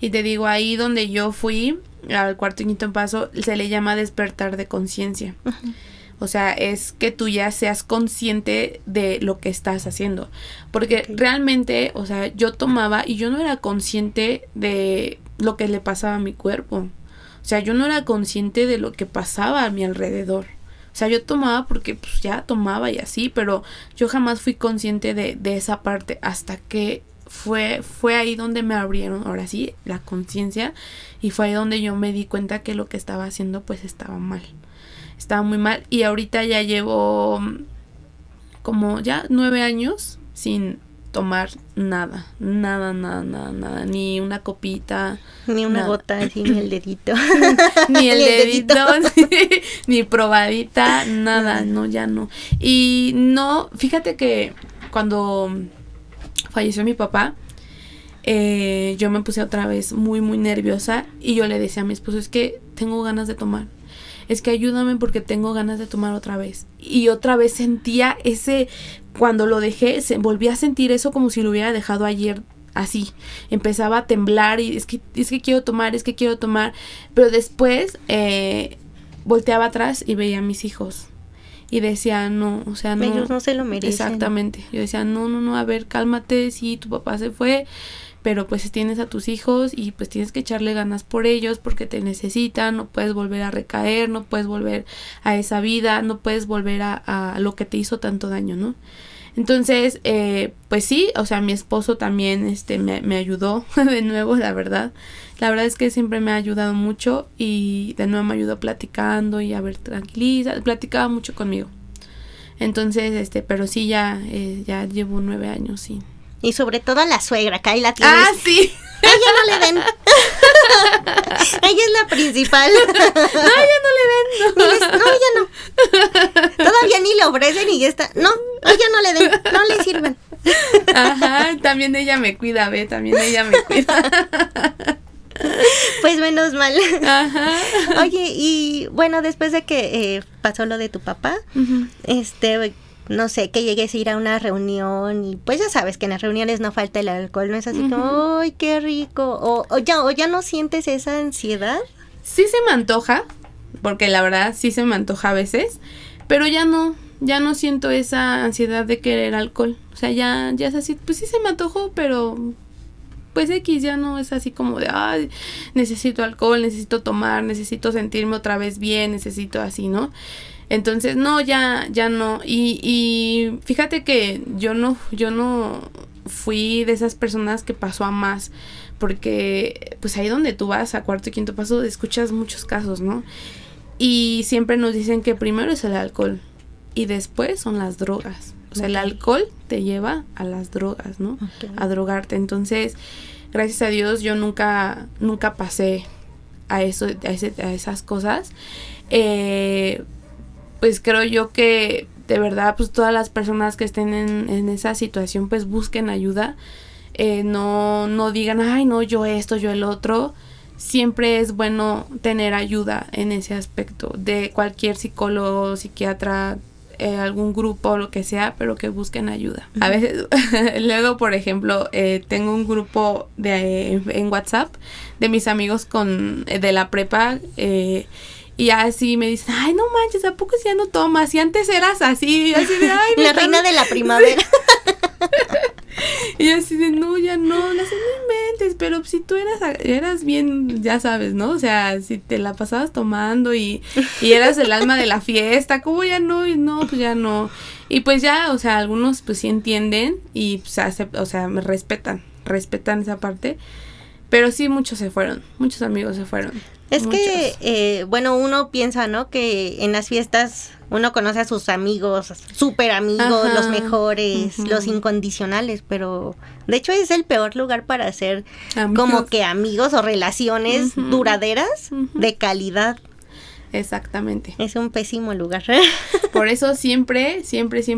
y te digo, ahí donde yo fui, al cuarto y quinto paso, se le llama despertar de conciencia. Uh-huh. O sea, es que tú ya seas consciente de lo que estás haciendo. Porque realmente, o sea, yo tomaba y yo no era consciente de lo que le pasaba a mi cuerpo. O sea, yo no era consciente de lo que pasaba a mi alrededor. O sea, yo tomaba porque pues ya tomaba y así, pero yo jamás fui consciente de esa parte hasta que fue ahí donde me abrieron, ahora sí, la conciencia, y fue ahí donde yo me di cuenta que lo que estaba haciendo pues estaba mal. Estaba muy mal y ahorita ya llevo como ya 9 años sin tomar nada, ni una copita. Ni una gota, así, ni el dedito. Ni el dedito, ni probadita, nada, no, ya no. Y no, fíjate que cuando falleció mi papá, yo me puse otra vez muy, muy nerviosa y yo le decía a mi esposo, es que tengo ganas de tomar. Es que ayúdame porque tengo ganas de tomar otra vez. Y otra vez sentía ese, cuando lo dejé, volví a sentir eso como si lo hubiera dejado ayer, así. Empezaba a temblar y es que quiero tomar, Pero después volteaba atrás y veía a mis hijos. Y decía, no, o sea, no. Ellos no se lo merecen. Exactamente. Yo decía, no, a ver, cálmate, sí, tu papá se fue, pero pues tienes a tus hijos y pues tienes que echarle ganas por ellos porque te necesitan, no puedes volver a recaer, no puedes volver a esa vida, no puedes volver a lo que te hizo tanto daño, ¿no? Entonces, pues sí, o sea, mi esposo también me ayudó de nuevo, la verdad. La verdad es que siempre me ha ayudado mucho y de nuevo me ayudó platicando y a ver, tranquiliza, platicaba mucho conmigo. Entonces, pero sí, ya llevo 9 años, sí. Y sobre todo a la suegra, que ahí la tienes. Ah, sí. A ella no le den. Ella es la principal. No, ella no le den. No, ella no. Todavía ni le ofrecen y ya está. No, ella no le den. No le sirven. Ajá, también ella me cuida, también ella me cuida. Pues menos mal. Ajá. Oye, y bueno, después de que pasó lo de tu papá, uh-huh. No sé, que llegues a ir a una reunión y pues ya sabes que en las reuniones no falta el alcohol, no es así como, ¡ay, qué rico! O ya no sientes esa ansiedad. Sí se me antoja, porque la verdad sí se me antoja a veces, pero ya no siento esa ansiedad de querer alcohol. O sea, ya es así, pues sí se me antojó, pero pues X ya no es así como de, ay, necesito alcohol, necesito tomar, necesito sentirme otra vez bien, necesito así, ¿no? Entonces, no, ya no. Y fíjate que yo no fui de esas personas que pasó a más, porque pues ahí donde tú vas a cuarto y quinto paso escuchas muchos casos, ¿no? Y siempre nos dicen que primero es el alcohol y después son las drogas. O sea, el alcohol te lleva a las drogas, ¿no? Okay. A drogarte. Entonces, gracias a Dios yo nunca pasé a eso, a esas cosas. Pues creo yo que de verdad pues todas las personas que estén en esa situación pues busquen ayuda, no digan, ay no, yo esto, yo el otro. Siempre es bueno tener ayuda en ese aspecto de cualquier psicólogo, psiquiatra, algún grupo, lo que sea, pero que busquen ayuda. A veces, luego por ejemplo, tengo un grupo en WhatsApp de mis amigos de la prepa, y así me dicen, ay, no manches, ¿a poco ya no tomas? Y antes eras así de, ay, la reina de la primavera. Y así de, no, ya no inventes, pero si tú eras bien, ya sabes, ¿no? O sea, si te la pasabas tomando y eras el alma de la fiesta, ¿cómo ya no? Y no, pues ya no. Y pues ya, o sea, algunos pues sí entienden y pues me respetan esa parte. Pero sí, muchos amigos se fueron. Es muchos. Que, bueno, uno piensa, ¿no? Que en las fiestas uno conoce a sus amigos, súper amigos, ajá, los mejores, uh-huh, los incondicionales, pero de hecho es el peor lugar para hacer amigos, como que amigos o relaciones uh-huh, duraderas, uh-huh, de calidad. Exactamente. Es un pésimo lugar. Por eso siempre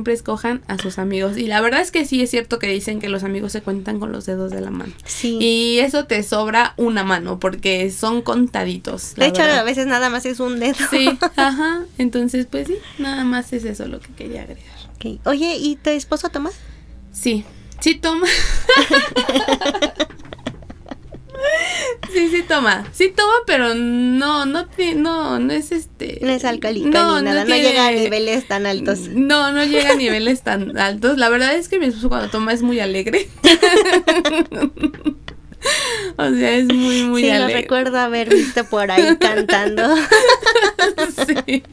escojan a sus amigos. Y la verdad es que sí es cierto que dicen que los amigos se cuentan con los dedos de la mano. Sí. Y eso te sobra una mano porque son contaditos. De hecho, a veces nada más es un dedo. Sí, ajá. Entonces, pues sí, nada más es eso lo que quería agregar. Okay. Oye, ¿y tu esposo toma? Sí toma. Sí toma, pero no es no es alcohólico ni nada, no llega a niveles tan altos. No llega a niveles tan altos. La verdad es que mi esposo cuando toma es muy alegre. O sea, es muy, muy alegre. Sí, lo recuerdo haber visto por ahí cantando. Sí.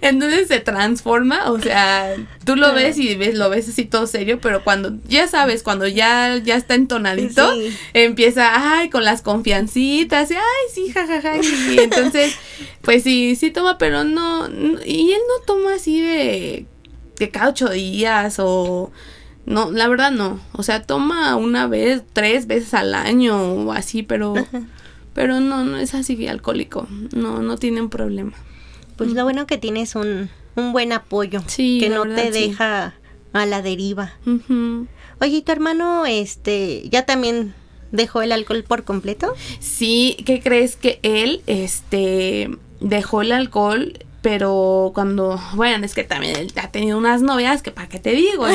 Entonces se transforma, o sea, tú lo ves y lo ves así todo serio, pero cuando ya está entonadito, sí, empieza, ay, con las confiancitas, ay, sí, jajaja, y entonces, pues sí toma, pero no, y él no toma así de cada 8 días o No, la verdad no. O sea, toma una vez, 3 veces al año o así, pero no es así alcohólico. No tienen problema. Pues lo bueno que tienes un buen apoyo, sí, que no verdad, te deja a la deriva. Uh-huh. Oye, ¿y tu hermano ya también dejó el alcohol por completo? Sí, ¿qué crees? Que él dejó el alcohol, pero bueno, es que también él ha tenido unas novias, que para qué te digo.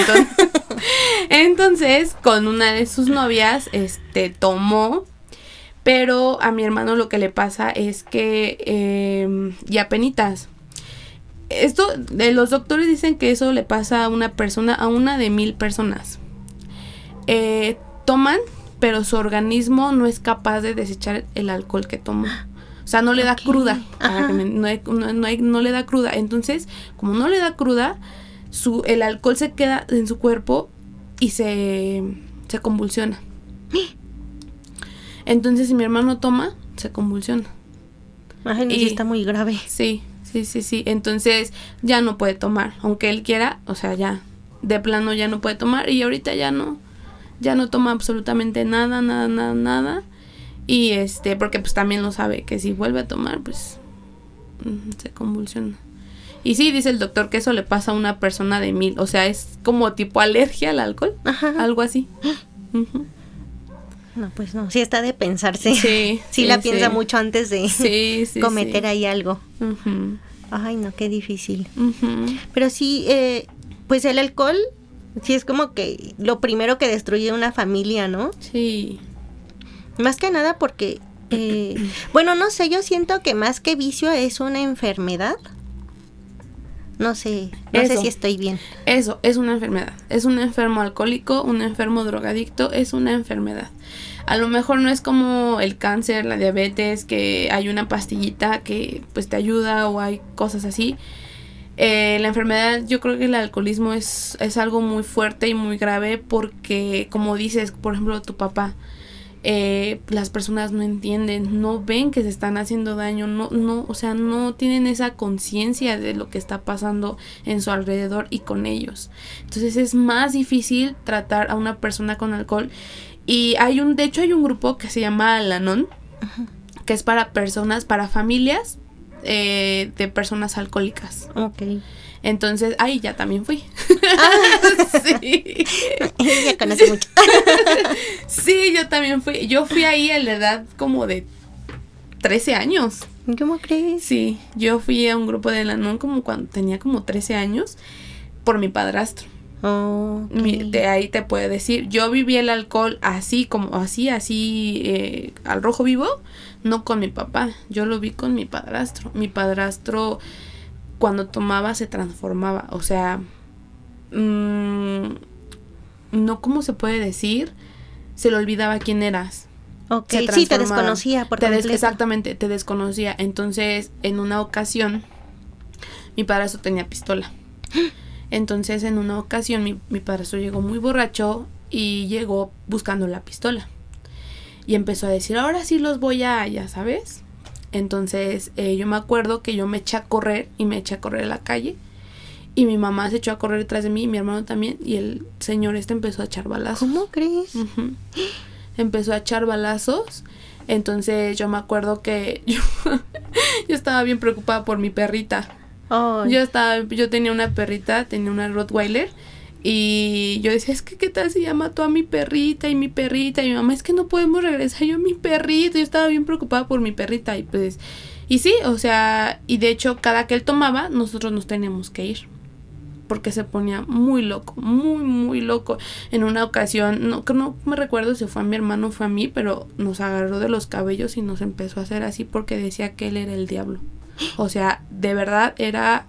Entonces, con una de sus novias tomó, pero a mi hermano lo que le pasa es que ya penitas. Esto, los doctores dicen que eso le pasa a una persona, a una de 1000 personas. Toman, pero su organismo no es capaz de desechar el alcohol que tomó. O sea, no le da cruda. No le da cruda. Entonces, como no le da cruda, el alcohol se queda en su cuerpo y se convulsiona. Entonces, si mi hermano toma, se convulsiona. Ay, no, sí está muy grave. Sí. Entonces, ya no puede tomar. Aunque él quiera, o sea, ya de plano ya no puede tomar. Y ahorita ya no toma absolutamente nada. Y porque pues también lo sabe, que si vuelve a tomar, pues se convulsiona. Y sí, dice el doctor que eso le pasa a una persona de 1000. O sea, es como tipo alergia al alcohol. Ajá. Algo así. Uh-huh. No, pues no, sí está de pensarse. Sí, la piensa mucho antes de cometer ahí algo. Uh-huh. Ay, no, qué difícil. Uh-huh. Pero sí, pues el alcohol sí es como que lo primero que destruye una familia, ¿no? Sí. Más que nada porque, bueno, no sé, yo siento que más que vicio es una enfermedad. No sé si estoy bien. Eso, es una enfermedad. Es un enfermo alcohólico, un enfermo drogadicto, es una enfermedad. A lo mejor no es como el cáncer, la diabetes, que hay una pastillita que pues te ayuda o hay cosas así. La enfermedad, yo creo que el alcoholismo es algo muy fuerte y muy grave porque, como dices, por ejemplo, tu papá, las personas no entienden, no ven que se están haciendo daño, o sea, no tienen esa conciencia de lo que está pasando en su alrededor y con ellos. Entonces es más difícil tratar a una persona con alcohol. Y de hecho hay un grupo que se llama Al-Anon, que es para familias de personas alcohólicas. Okay. Entonces, ya también fui. Sí. Ya conocí mucho. Sí, yo también fui. Yo fui ahí a la edad como de 13 años. ¿Cómo crees? Sí, yo fui a un grupo de Al-Anon como cuando tenía como 13 años por mi padrastro. Oh, okay. De ahí te puedo decir, yo viví el alcohol así al rojo vivo, no con mi papá, yo lo vi con mi padrastro. Mi padrastro cuando tomaba se transformaba, o sea, no, ¿cómo se puede decir? Se le olvidaba quién eras. Okay, sí, te desconocía por completo. Exactamente, te desconocía. Entonces, en una ocasión, mi padrastro tenía pistola. Entonces, en una ocasión, mi padrastro llegó muy borracho y llegó buscando la pistola. Y empezó a decir, ahora sí los voy ya sabes. Entonces, yo me acuerdo que yo me eché a correr a la calle. Y mi mamá se echó a correr detrás de mí, y mi hermano también. Y el señor empezó a echar balazos. ¿Cómo crees? Uh-huh. Empezó a echar balazos. Entonces, yo me acuerdo que yo estaba bien preocupada por mi perrita. Oh. Yo tenía una perrita, tenía una Rottweiler, y yo decía, es que qué tal si ya mató a mi perrita, y mi mamá, es que no podemos regresar, mi perrita, yo estaba bien preocupada por mi perrita, y sí, o sea, y de hecho cada que él tomaba, nosotros nos teníamos que ir, porque se ponía muy loco, muy, muy loco. En una ocasión, no me recuerdo si fue a mi hermano o fue a mí, pero nos agarró de los cabellos y nos empezó a hacer así porque decía que él era el diablo. O sea, de verdad era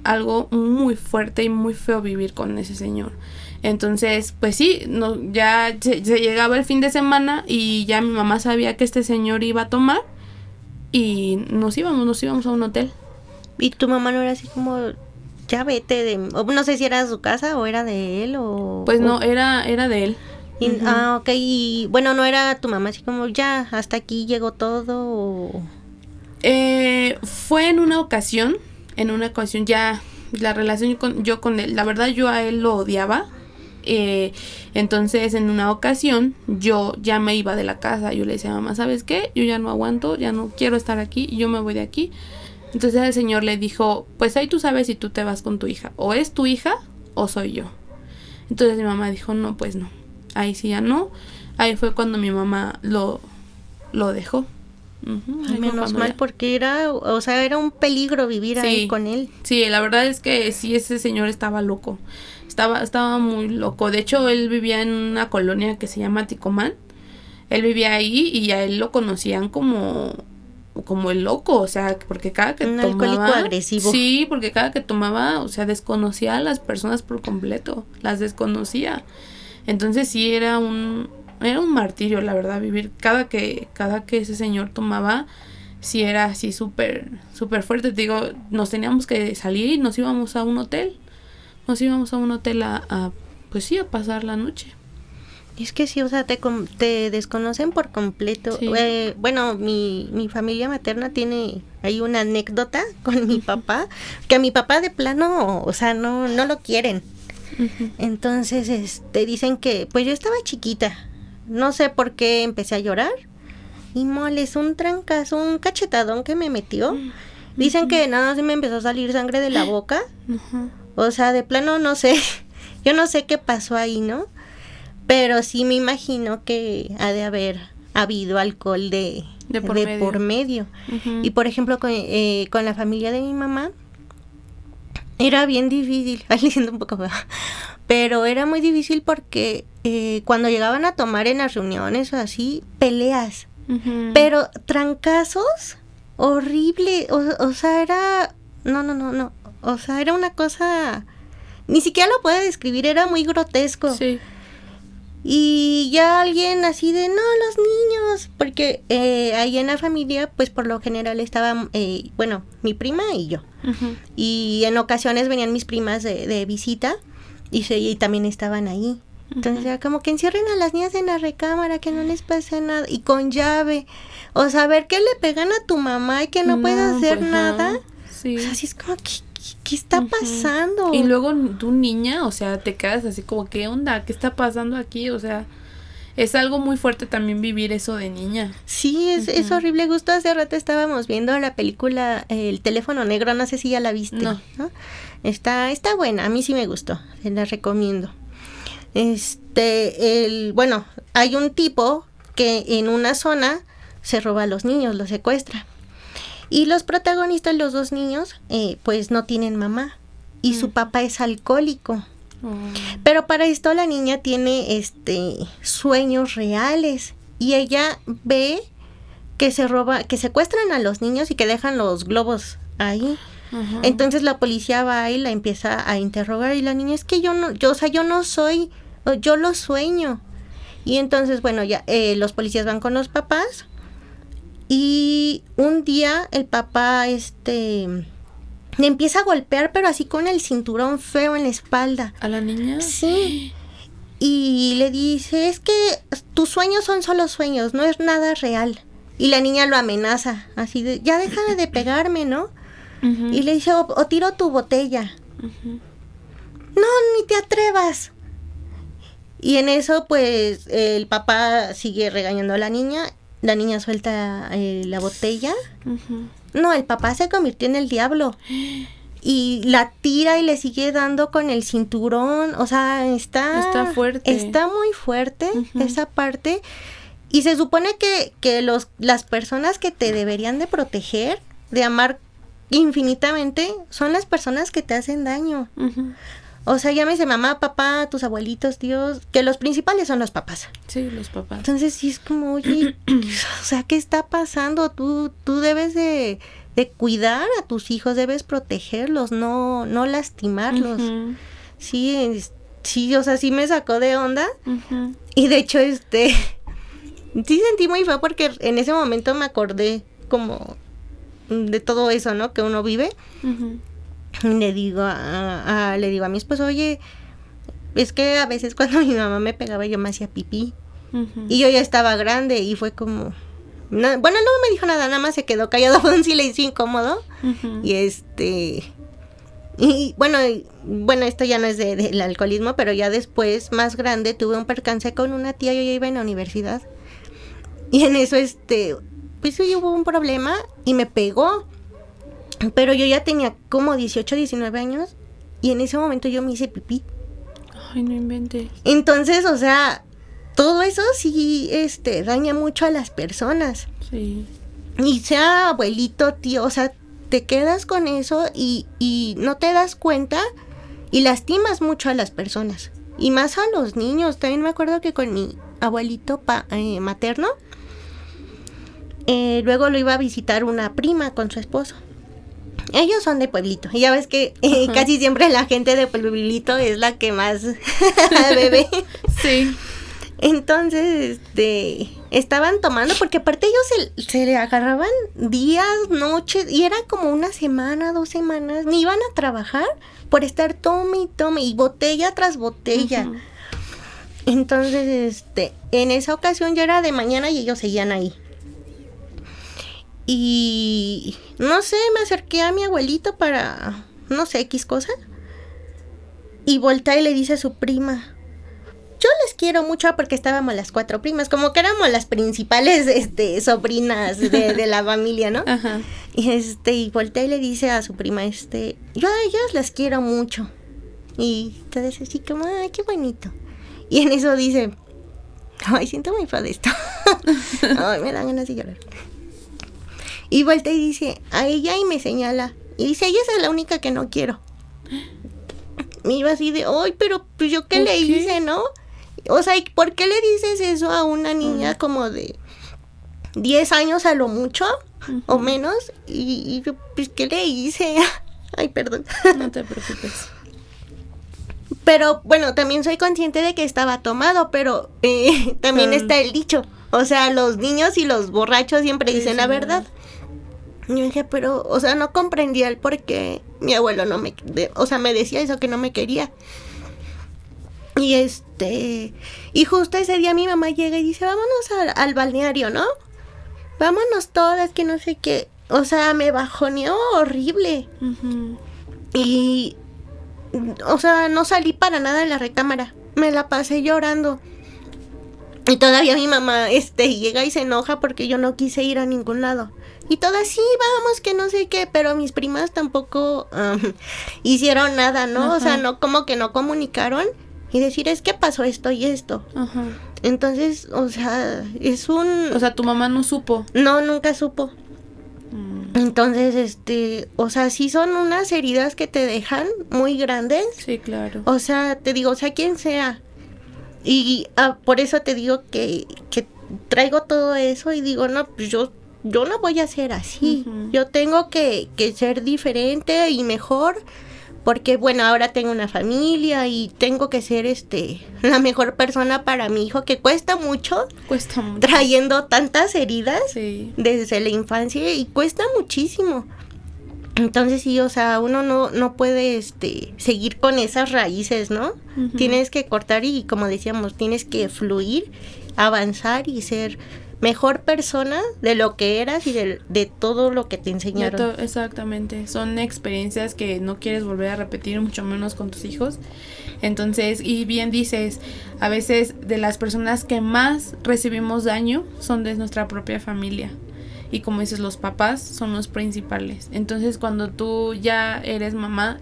algo muy fuerte y muy feo vivir con ese señor. Entonces, pues sí, ya se llegaba el fin de semana y ya mi mamá sabía que este señor iba a tomar y nos íbamos a un hotel. ¿Y tu mamá no era así como, ya vete no sé si era de su casa o era de él o...? Pues no, era de él. Uh-huh. Ok, y bueno, ¿no era tu mamá así como, ya, hasta aquí llegó todo o...? Fue en una ocasión ya la relación yo con él, la verdad yo a él lo odiaba Entonces en una ocasión yo ya me iba de la casa. Yo le decía a mamá, ¿sabes qué? Yo ya no aguanto, ya no quiero estar aquí y yo me voy de aquí. Entonces el señor le dijo, pues ahí tú sabes si tú te vas con tu hija. O es tu hija o soy yo. Entonces mi mamá dijo, no, pues no. Ahí sí ya no. Ahí fue cuando mi mamá lo dejó. Menos mal, porque era un peligro vivir ahí con él. Sí, la verdad es que sí, ese señor estaba loco. Estaba muy loco. De hecho, él vivía en una colonia que se llama Ticomán. Él vivía ahí y a él lo conocían como el loco, o sea, porque cada que tomaba... Un alcohólico agresivo. Sí, porque cada que tomaba, o sea, desconocía a las personas por completo, las desconocía. Entonces sí, era un martirio, la verdad, vivir. Cada que ese señor tomaba, sí era así súper, súper fuerte. Te digo, nos teníamos que salir y nos íbamos a un hotel. Pues sí, a pasar la noche. Es que sí, o sea, te desconocen por completo. Sí. Bueno, mi familia materna tiene ahí una anécdota con mi papá, que a mi papá de plano, o sea, no lo quieren. Uh-huh. Entonces, dicen que, pues yo estaba chiquita, no sé por qué empecé a llorar, y moles, un trancazo, un cachetadón que me metió. Uh-huh. Dicen que nada más me empezó a salir sangre de la boca. Uh-huh. O sea, de plano no sé, yo no sé qué pasó ahí, ¿no? Pero sí me imagino que ha de haber habido alcohol de por medio. Uh-huh. Y por ejemplo, con la familia de mi mamá, era bien difícil, siento un poco, pero era muy difícil porque cuando llegaban a tomar en las reuniones o así, peleas, uh-huh. Pero trancazos horrible, o sea, era, no, o sea, era una cosa, ni siquiera lo puedo describir, era muy grotesco. Sí. Y ya alguien así de, no, los niños, porque ahí en la familia, pues por lo general estaban, mi prima y yo. Uh-huh. Y en ocasiones venían mis primas de visita y también estaban ahí. Entonces era como que encierren a las niñas en la recámara, que no les pase nada, y con llave. O saber que le pegan a tu mamá y que no puede hacer pues nada. Sí. O sea, así es como que... ¿Qué está pasando? Y luego tú, niña, o sea, te quedas así como, ¿qué onda? ¿Qué está pasando aquí? O sea, es algo muy fuerte también vivir eso de niña. Sí, es horrible. Justo hace rato estábamos viendo la película El teléfono negro, no sé si ya la viste. No. Está buena, a mí sí me gustó, se la recomiendo. Hay un tipo que en una zona se roba a los niños, los secuestra. Y los protagonistas, los dos niños, pues no tienen mamá. Y su papá es alcohólico. Pero para esto la niña tiene sueños reales. Y ella ve que secuestran a los niños y que dejan los globos ahí. Uh-huh. Entonces la policía va y la empieza a interrogar. Y la niña, es que yo no soy, yo lo sueño. Y entonces, ya los policías van con los papás. Y un día el papá le empieza a golpear, pero así con el cinturón feo en la espalda. ¿A la niña? Sí. Y le dice, es que tus sueños son solo sueños, no es nada real. Y la niña lo amenaza, así de, ya déjame de pegarme, ¿no? Uh-huh. Y le dice, o tiro tu botella. Uh-huh. No, ni te atrevas. Y en eso, pues, el papá sigue regañando a la niña. La niña suelta la botella. Uh-huh. No, el papá se convirtió en el diablo. Y la tira y le sigue dando con el cinturón. O sea, está fuerte. Está muy fuerte, uh-huh, esa parte. Y se supone que las personas que te deberían de proteger, de amar infinitamente, son las personas que te hacen daño. Uh-huh. O sea, llámese mamá, papá, tus abuelitos, tíos, que los principales son los papás. Sí, los papás. Entonces sí es como, oye, o sea, ¿qué está pasando? Tú debes de cuidar a tus hijos, debes protegerlos, no lastimarlos. Uh-huh. Sí, o sea, sí me sacó de onda. Uh-huh. Y de hecho, sí sentí muy feo porque en ese momento me acordé de todo eso, ¿no? Que uno vive. Uh-huh. Le digo a mi esposo, oye, es que a veces cuando mi mamá me pegaba yo me hacía pipí. Uh-huh. Y yo ya estaba grande y fue como... no me dijo nada más se quedó callado, fue un silencio incómodo. Uh-huh. Y Y bueno, esto ya no es del alcoholismo, pero ya después, más grande, tuve un percance con una tía, yo ya iba en la universidad. Y en eso, pues sí hubo un problema y me pegó. Pero yo ya tenía como 18, 19 años y en ese momento yo me hice pipí. Ay, no inventes. Entonces, o sea, todo eso sí, daña mucho a las personas. Sí. Y sea abuelito, tío, o sea, te quedas con eso y no te das cuenta y lastimas mucho a las personas. Y más a los niños. También me acuerdo que con mi abuelito materno, luego lo iba a visitar una prima con su esposo. Ellos son de pueblito. Y ya ves que casi siempre la gente de pueblito es la que más bebe. Sí. Entonces, estaban tomando, porque aparte ellos se le agarraban días, noches, y era como una semana, 2 semanas, ni iban a trabajar por estar tome y tome, y botella tras botella. Uh-huh. Entonces, en esa ocasión yo era de mañana y ellos seguían ahí. Y no sé, me acerqué a mi abuelito para, no sé, X cosa. Y voltea y le dice a su prima: yo les quiero mucho, porque estábamos las 4 primas, como que éramos las principales sobrinas de la familia, ¿no? Ajá. Y voltea y le dice a su prima, yo a ellas las quiero mucho. Y entonces así como, ay, qué bonito. Y en eso dice, ay, siento muy feo de esto. Ay, me dan ganas de llorar. Y voltea y dice a ella y me señala. Y dice, ella es la única que no quiero. Y iba así de, ay, pero pues yo qué le hice, ¿no? O sea, ¿por qué le dices eso a una niña como de 10 años a lo mucho, uh-huh, o menos? Y yo, pues, ¿qué le hice? Ay, perdón. No te preocupes. Pero, bueno, también soy consciente de que estaba tomado, pero también está el dicho. O sea, los niños y los borrachos siempre dicen la verdad. Y yo dije, pero, o sea, no comprendía el por qué mi abuelo me decía eso, que no me quería. Y y justo ese día mi mamá llega y dice, vámonos al balneario, ¿no? Vámonos todas, que no sé qué. O sea, me bajoneó horrible. Uh-huh. Y, o sea, no salí para nada de la recámara. Me la pasé llorando. Y todavía mi mamá, llega y se enoja porque yo no quise ir a ningún lado. Y todas, sí, vamos, que no sé qué, pero mis primas tampoco hicieron nada, ¿no? Ajá. O sea, no, como que no comunicaron y decir, es que pasó esto y esto. Ajá. Entonces, o sea, O sea, ¿tu mamá no supo? No, nunca supo. Entonces, o sea, sí son unas heridas que te dejan muy grandes. Sí, claro. O sea, te digo, o sea, quien sea. Y por eso te digo que traigo todo eso y digo, no, pues yo no voy a ser así. Uh-huh. Yo tengo que ser diferente y mejor, porque bueno, ahora tengo una familia y tengo que ser la mejor persona para mi hijo, que cuesta mucho. Trayendo tantas heridas, sí, desde la infancia, y cuesta muchísimo. Entonces sí, o sea, uno no puede seguir con esas raíces, ¿no? Uh-huh. Tienes que cortar y, como decíamos, tienes que fluir, avanzar y ser mejor persona de lo que eras y de todo lo que te enseñaron. Exactamente, son experiencias que no quieres volver a repetir, mucho menos con tus hijos. Entonces, y bien dices, a veces de las personas que más recibimos daño son de nuestra propia familia. Y como dices, los papás son los principales. Entonces, cuando tú ya eres mamá,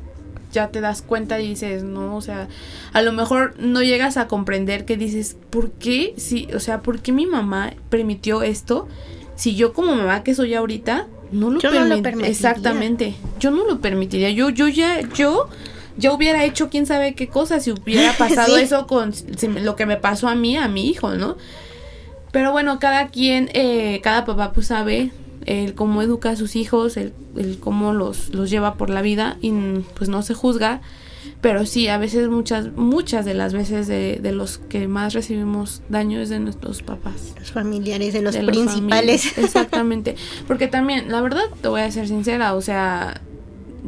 ya te das cuenta y dices, no, o sea, a lo mejor no llegas a comprender, que dices, ¿por qué? Sí, o sea, ¿por qué mi mamá permitió esto? Si yo como mamá que soy ahorita, no lo permitiría. Exactamente, yo no lo permitiría. Yo ya hubiera hecho quién sabe qué cosa si hubiera pasado sí, eso con lo que me pasó a mi hijo, ¿no? Pero bueno, cada quien, cada papá pues sabe el cómo educa a sus hijos, el cómo los lleva por la vida, y pues no se juzga. Pero sí, a veces, muchas de las veces de los que más recibimos daño es de nuestros papás. Los familiares, de los principales. Exactamente. Porque también, la verdad, te voy a ser sincera, o sea,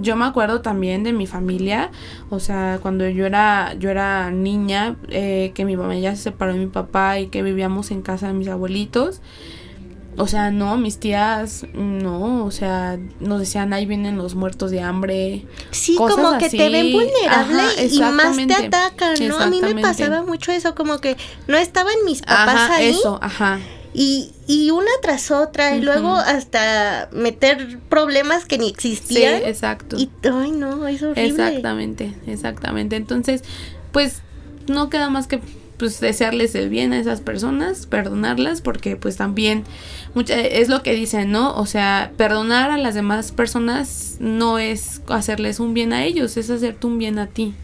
yo me acuerdo también de mi familia, o sea, cuando yo era niña, que mi mamá ya se separó de mi papá y que vivíamos en casa de mis abuelitos. O sea, no, mis tías, no, o sea, nos decían, ahí vienen los muertos de hambre. Sí, cosas como que así. te ven vulnerable. Ajá, y más te exactamente. atacan, ¿no? A mí me pasaba mucho eso, como que no estaban mis papás Ajá, ahí. eso, ajá. Y una tras otra, y luego hasta meter problemas que ni existían. Sí, exacto. Y, ay, no, es horrible. Exactamente. Entonces, pues, no queda más que pues desearles el bien a esas personas, perdonarlas, porque pues también es lo que dicen, ¿no? O sea, perdonar a las demás personas no es hacerles un bien a ellos, es hacerte un bien a ti,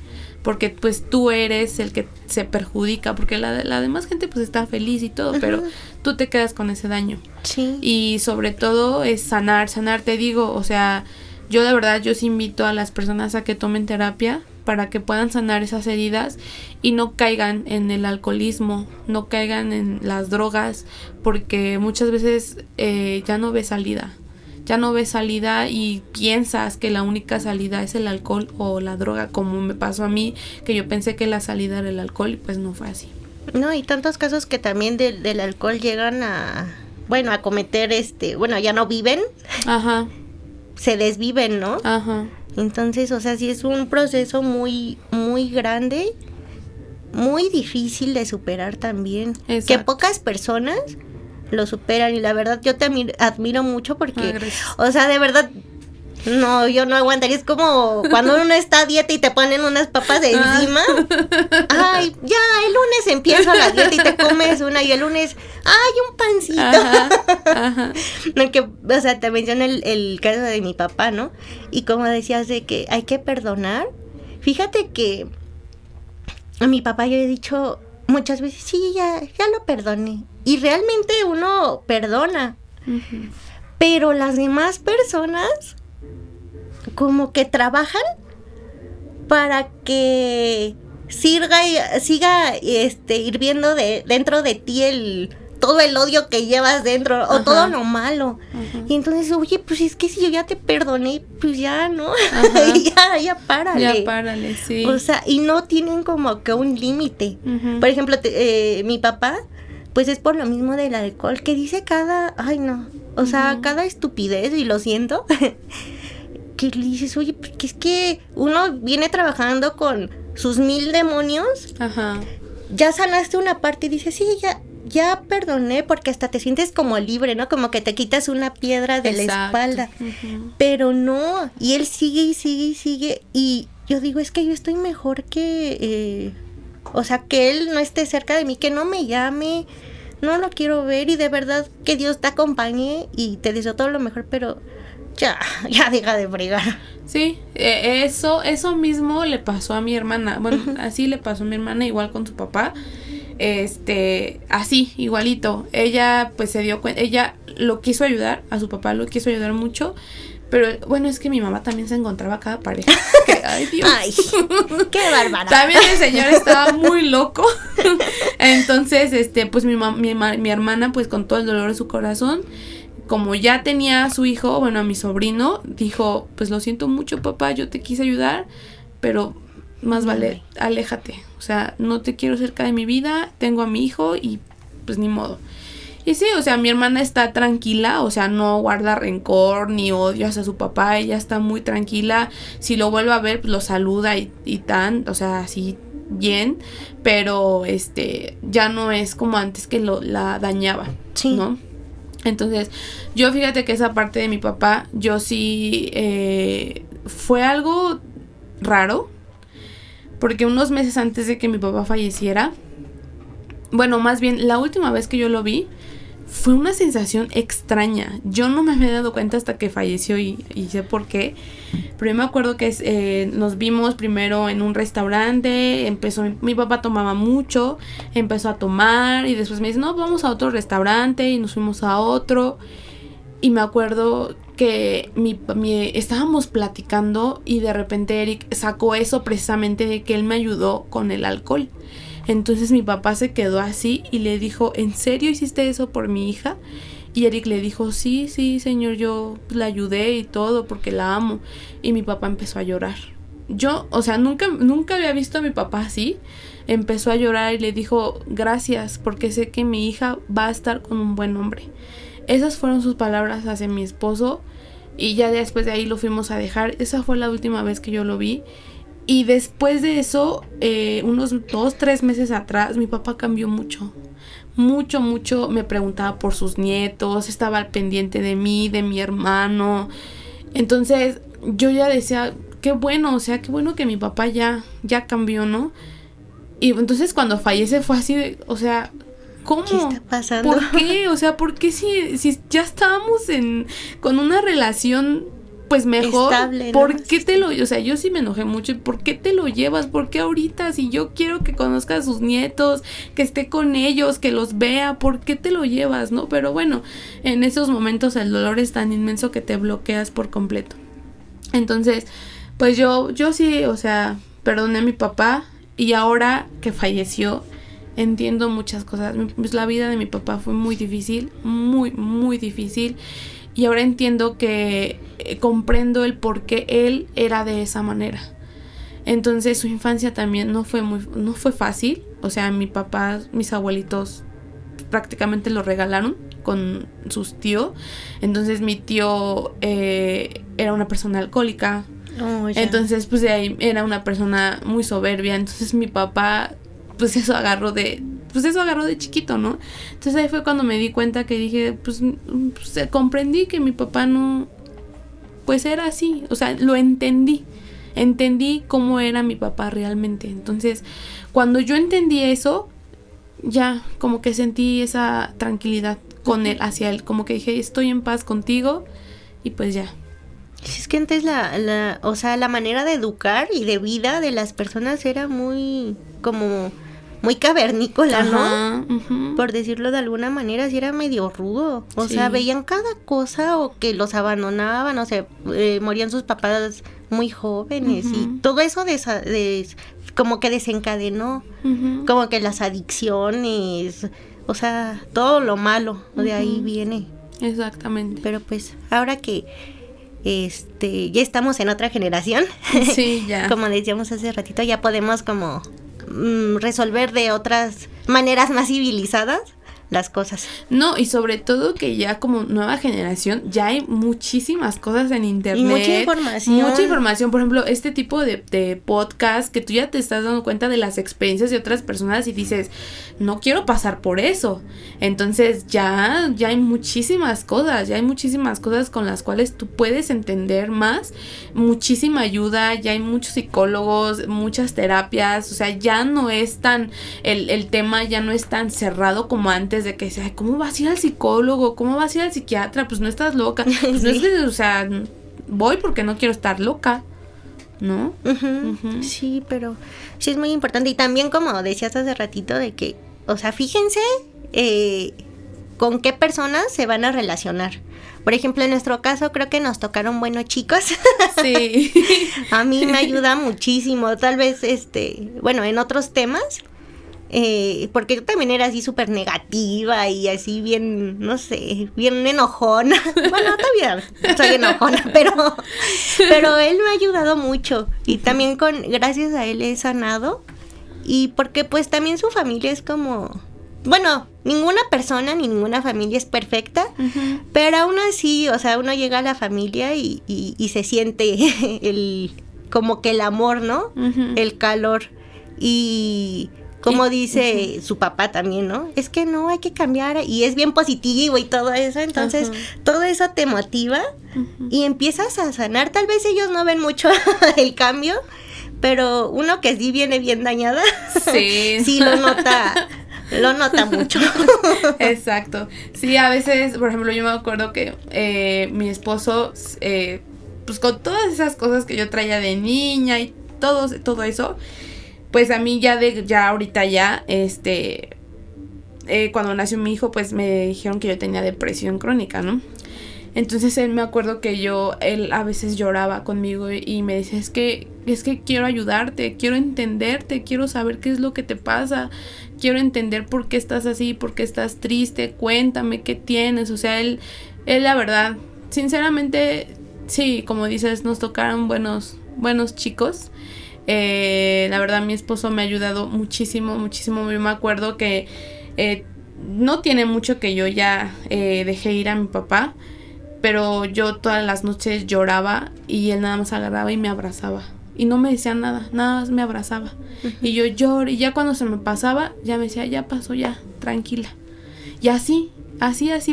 porque pues tú eres el que se perjudica, porque la demás gente pues está feliz y todo, pero tú te quedas con ese daño. Sí. Y sobre todo es sanar, te digo, o sea, yo de verdad yo sí invito a las personas a que tomen terapia para que puedan sanar esas heridas y no caigan en el alcoholismo, no caigan en las drogas, porque muchas veces ya no ves salida y piensas que la única salida es el alcohol o la droga, como me pasó a mí, que yo pensé que la salida era el alcohol y pues no fue así. No, y tantos casos que también del alcohol llegan a cometer ya no viven. Ajá. Se desviven, ¿no? Ajá. Entonces, o sea, sí es un proceso muy, muy grande, muy difícil de superar también. Exacto. Que pocas personas lo superan, y la verdad yo te admiro mucho porque, o sea, de verdad, no, yo no aguantaría. Es como cuando uno está a dieta y te ponen unas papas de encima. Ay, ya, el lunes empiezo la dieta y te comes una, y el lunes, ay, un pancito. Ajá. Que, o sea, te mencioné el caso de mi papá, ¿no? Y como decías de que hay que perdonar. Fíjate que a mi papá yo he dicho muchas veces, sí, ya lo perdoné. Y realmente uno perdona. Pero las demás personas como que trabajan para que siga hirviendo dentro de ti todo el odio que llevas dentro, o todo lo malo. Y entonces, oye, pues es que si yo ya te perdoné, pues ya, ¿no? ya párale. Ya párale, sí. O sea, y no tienen como que un límite. Por ejemplo, mi papá, pues es por lo mismo del alcohol, que dice cada estupidez, y lo siento, que le dices, oye, pues que es que uno viene trabajando con sus 1000 demonios. Ajá. Ya sanaste una parte y dices, sí, ya perdoné, porque hasta te sientes como libre, ¿no? Como que te quitas una piedra de la espalda. Pero no, y él sigue y sigue y sigue, y yo digo, es que yo estoy mejor que, que él no esté cerca de mí, que no me llame, no lo quiero ver, y de verdad que Dios te acompañe y te deseo todo lo mejor, pero ya deja de fregar. Sí, eso mismo le pasó a mi hermana. Bueno, así le pasó a mi hermana, igual con su papá. Así, igualito. Ella pues se dio cuenta, ella lo quiso ayudar, a su papá lo quiso ayudar mucho. Pero bueno, es que mi mamá también se encontraba cada pareja. Ay, Dios. Ay, qué bárbara. También el señor estaba muy loco. Entonces, pues mi hermana, pues con todo el dolor de su corazón, como ya tenía a su hijo, bueno, a mi sobrino, dijo, pues lo siento mucho, papá, yo te quise ayudar, pero más vale, aléjate. O sea, no te quiero cerca de mi vida, tengo a mi hijo y pues ni modo. Y sí, o sea, mi hermana está tranquila, o sea, no guarda rencor ni odio hacia su papá, ella está muy tranquila. Si lo vuelve a ver, pues lo saluda y o sea, así bien, pero ya no es como antes que la dañaba, sí, ¿no? Entonces, yo fíjate que esa parte de mi papá, yo sí, fue algo raro, porque unos meses antes de que mi papá falleciera, bueno, más bien, la última vez que yo lo vi, fue una sensación extraña. Yo no me había dado cuenta hasta que falleció y sé por qué. Pero yo me acuerdo que nos vimos primero en un restaurante. Mi papá tomaba mucho, empezó a tomar y después me dice, no, vamos a otro restaurante, y nos fuimos a otro. Y me acuerdo que estábamos platicando y de repente Eric sacó eso precisamente de que él me ayudó con el alcohol. Entonces mi papá se quedó así y le dijo, ¿en serio hiciste eso por mi hija? Y Eric le dijo, sí, señor, yo la ayudé y todo porque la amo. Y mi papá empezó a llorar. Yo, o sea, nunca había visto a mi papá así. Empezó a llorar y le dijo, gracias, porque sé que mi hija va a estar con un buen hombre. Esas fueron sus palabras hacia mi esposo. Y ya después de ahí lo fuimos a dejar. Esa fue la última vez que yo lo vi. Y después de eso, unos 2-3 meses atrás, mi papá cambió mucho. Mucho, mucho. Me preguntaba por sus nietos. Estaba al pendiente de mí, de mi hermano. Entonces, yo ya decía, qué bueno, o sea, qué bueno que mi papá ya cambió, ¿no? Y entonces cuando fallece fue así de, o sea, ¿cómo? ¿Qué está pasando? ¿Por qué? O sea, ¿por qué si ya estábamos con una relación pues mejor? Estable, ¿no? ¿Por qué o sea, yo sí me enojé mucho, ¿por qué te lo llevas? ¿Por qué ahorita? Si yo quiero que conozca a sus nietos, que esté con ellos, que los vea, ¿por qué te lo llevas, no? Pero bueno, en esos momentos el dolor es tan inmenso que te bloqueas por completo. Entonces, pues yo sí, o sea, perdoné a mi papá. Y ahora que falleció, entiendo muchas cosas. Pues la vida de mi papá fue muy difícil, muy, muy difícil. Y ahora entiendo que comprendo el por qué él era de esa manera. Entonces su infancia también no fue fácil. O sea, mi papá, mis abuelitos prácticamente lo regalaron con sus tíos. Entonces mi tío era una persona alcohólica. Oh, entonces pues de ahí era una persona muy soberbia. Entonces mi papá pues eso agarró de chiquito, ¿no? Entonces ahí fue cuando me di cuenta que dije pues comprendí que mi papá no pues era así, o sea, lo entendí cómo era mi papá realmente. Entonces cuando yo entendí eso, ya como que sentí esa tranquilidad con él, hacia él, como que dije estoy en paz contigo y pues ya. Es que antes o sea, la manera de educar y de vida de las personas era muy cavernícola, ¿no? Uh-huh. Por decirlo de alguna manera, sí era medio rudo. O sea, veían cada cosa o que los abandonaban, o sea, morían sus papás muy jóvenes uh-huh. y todo eso como que desencadenó, uh-huh. como que las adicciones, o sea, todo lo malo de uh-huh. ahí viene. Exactamente. Pero pues, ahora que ya estamos en otra generación. Sí, ya. Como decíamos hace ratito, ya podemos como resolver de otras maneras más civilizadas las cosas. No, y sobre todo que ya como nueva generación ya hay muchísimas cosas en internet. Y mucha información. Por ejemplo, este tipo de podcast que tú ya te estás dando cuenta de las experiencias de otras personas y dices, no quiero pasar por eso. Entonces ya hay muchísimas cosas, con las cuales tú puedes entender más, muchísima ayuda, ya hay muchos psicólogos, muchas terapias, o sea, ya no es tan, el tema ya no es tan cerrado como antes de que sea, ¿cómo vas a ir al psicólogo? ¿Cómo vas a ir al psiquiatra? Pues no estás loca. Pues sí. No es que, o sea, voy porque no quiero estar loca, ¿no? Uh-huh. Uh-huh. Sí, pero sí es muy importante. Y también, como decías hace ratito, de que, o sea, fíjense con qué personas se van a relacionar. Por ejemplo, en nuestro caso, creo que nos tocaron buenos chicos. Sí. A mí me ayuda muchísimo. Tal vez, en otros temas. Porque yo también era así súper negativa y así bien, no sé, bien enojona. Bueno, todavía soy enojona, pero él me ha ayudado mucho. Y también gracias a él he sanado. Y porque pues también su familia es como... Bueno, ninguna persona ni ninguna familia es perfecta, uh-huh. pero aún así, o sea, uno llega a la familia y se siente como que el amor, ¿no? Uh-huh. El calor. Y... como dice uh-huh. su papá también, ¿no? Es que no, hay que cambiar, y es bien positivo y todo eso, entonces uh-huh. todo eso te motiva uh-huh. y empiezas a sanar. Tal vez ellos no ven mucho el cambio, pero uno que sí viene bien dañada, sí lo nota mucho. Exacto. Sí, a veces, por ejemplo, yo me acuerdo que mi esposo, pues con todas esas cosas que yo traía de niña y todo eso, pues a mí ya ahorita cuando nació mi hijo, pues me dijeron que yo tenía depresión crónica, ¿no? Entonces él, me acuerdo que él a veces lloraba conmigo y me decía, es que quiero ayudarte, quiero entenderte, quiero saber qué es lo que te pasa, quiero entender por qué estás así, por qué estás triste, cuéntame qué tienes. O sea, él la verdad, sinceramente, sí, como dices, nos tocaron buenos chicos. La verdad, mi esposo me ha ayudado muchísimo. Yo me acuerdo que no tiene mucho que yo ya dejé ir a mi papá, pero yo todas las noches lloraba y él nada más agarraba y me abrazaba. Y no me decía nada, nada más me abrazaba. Y yo lloro, y ya cuando se me pasaba, ya me decía, ya pasó, ya, tranquila. Y así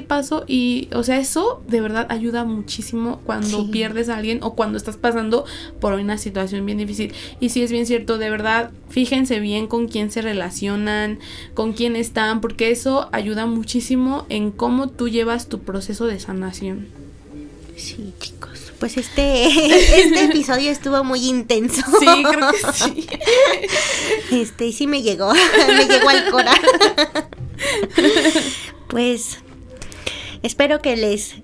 pasó. Y, o sea, eso de verdad ayuda muchísimo cuando pierdes a alguien o cuando estás pasando por una situación bien difícil. Y sí, es bien cierto, de verdad, fíjense bien con quién se relacionan, con quién están, porque eso ayuda muchísimo en cómo tú llevas tu proceso de sanación. Sí, chicos. Pues este episodio estuvo muy intenso. Sí, creo que sí. Sí me llegó al cora. Pues espero que les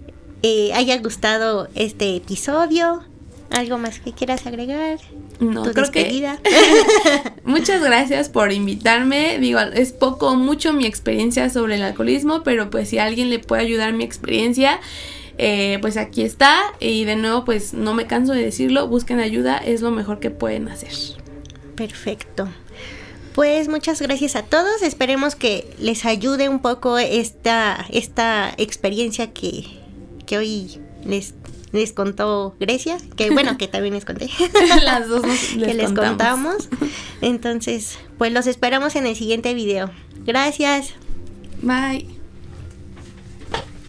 haya gustado este episodio. ¿Algo más que quieras agregar? No, ¿Tu creo despedida? que muchas gracias por invitarme. Digo, es poco o mucho mi experiencia sobre el alcoholismo, pero pues si a alguien le puede ayudar mi experiencia, pues aquí está. Y de nuevo, pues no me canso de decirlo, busquen ayuda, es lo mejor que pueden hacer. Perfecto. Pues muchas gracias a todos, esperemos que les ayude un poco esta experiencia que hoy les contó Grecia, que bueno, que también les conté. Las dos les contamos. Entonces, pues los esperamos en el siguiente video. Gracias. Bye.